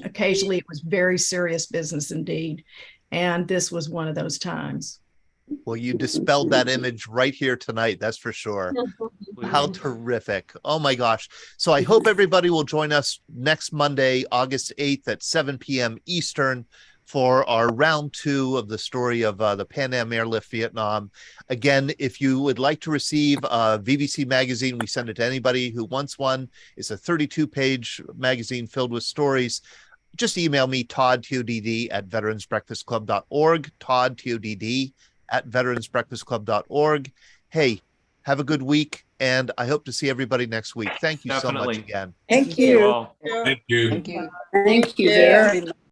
occasionally it was very serious business indeed. And this was one of those times. Well, you dispelled that image right here tonight. That's for sure. How terrific. Oh my gosh. So I hope everybody will join us next Monday, August 8th at 7 p.m. Eastern for our round 2 of the story of the Pan Am Airlift Vietnam. Again, if you would like to receive a VBC magazine, we send it to anybody who wants one. It's a 32-page magazine filled with stories. Just email me, Todd, TODD, at veteransbreakfastclub.org, Todd, TODD, at veteransbreakfastclub.org. Hey, have a good week, and I hope to see everybody next week. Thank you so much again. Thank you. Thank you. Thank you very much.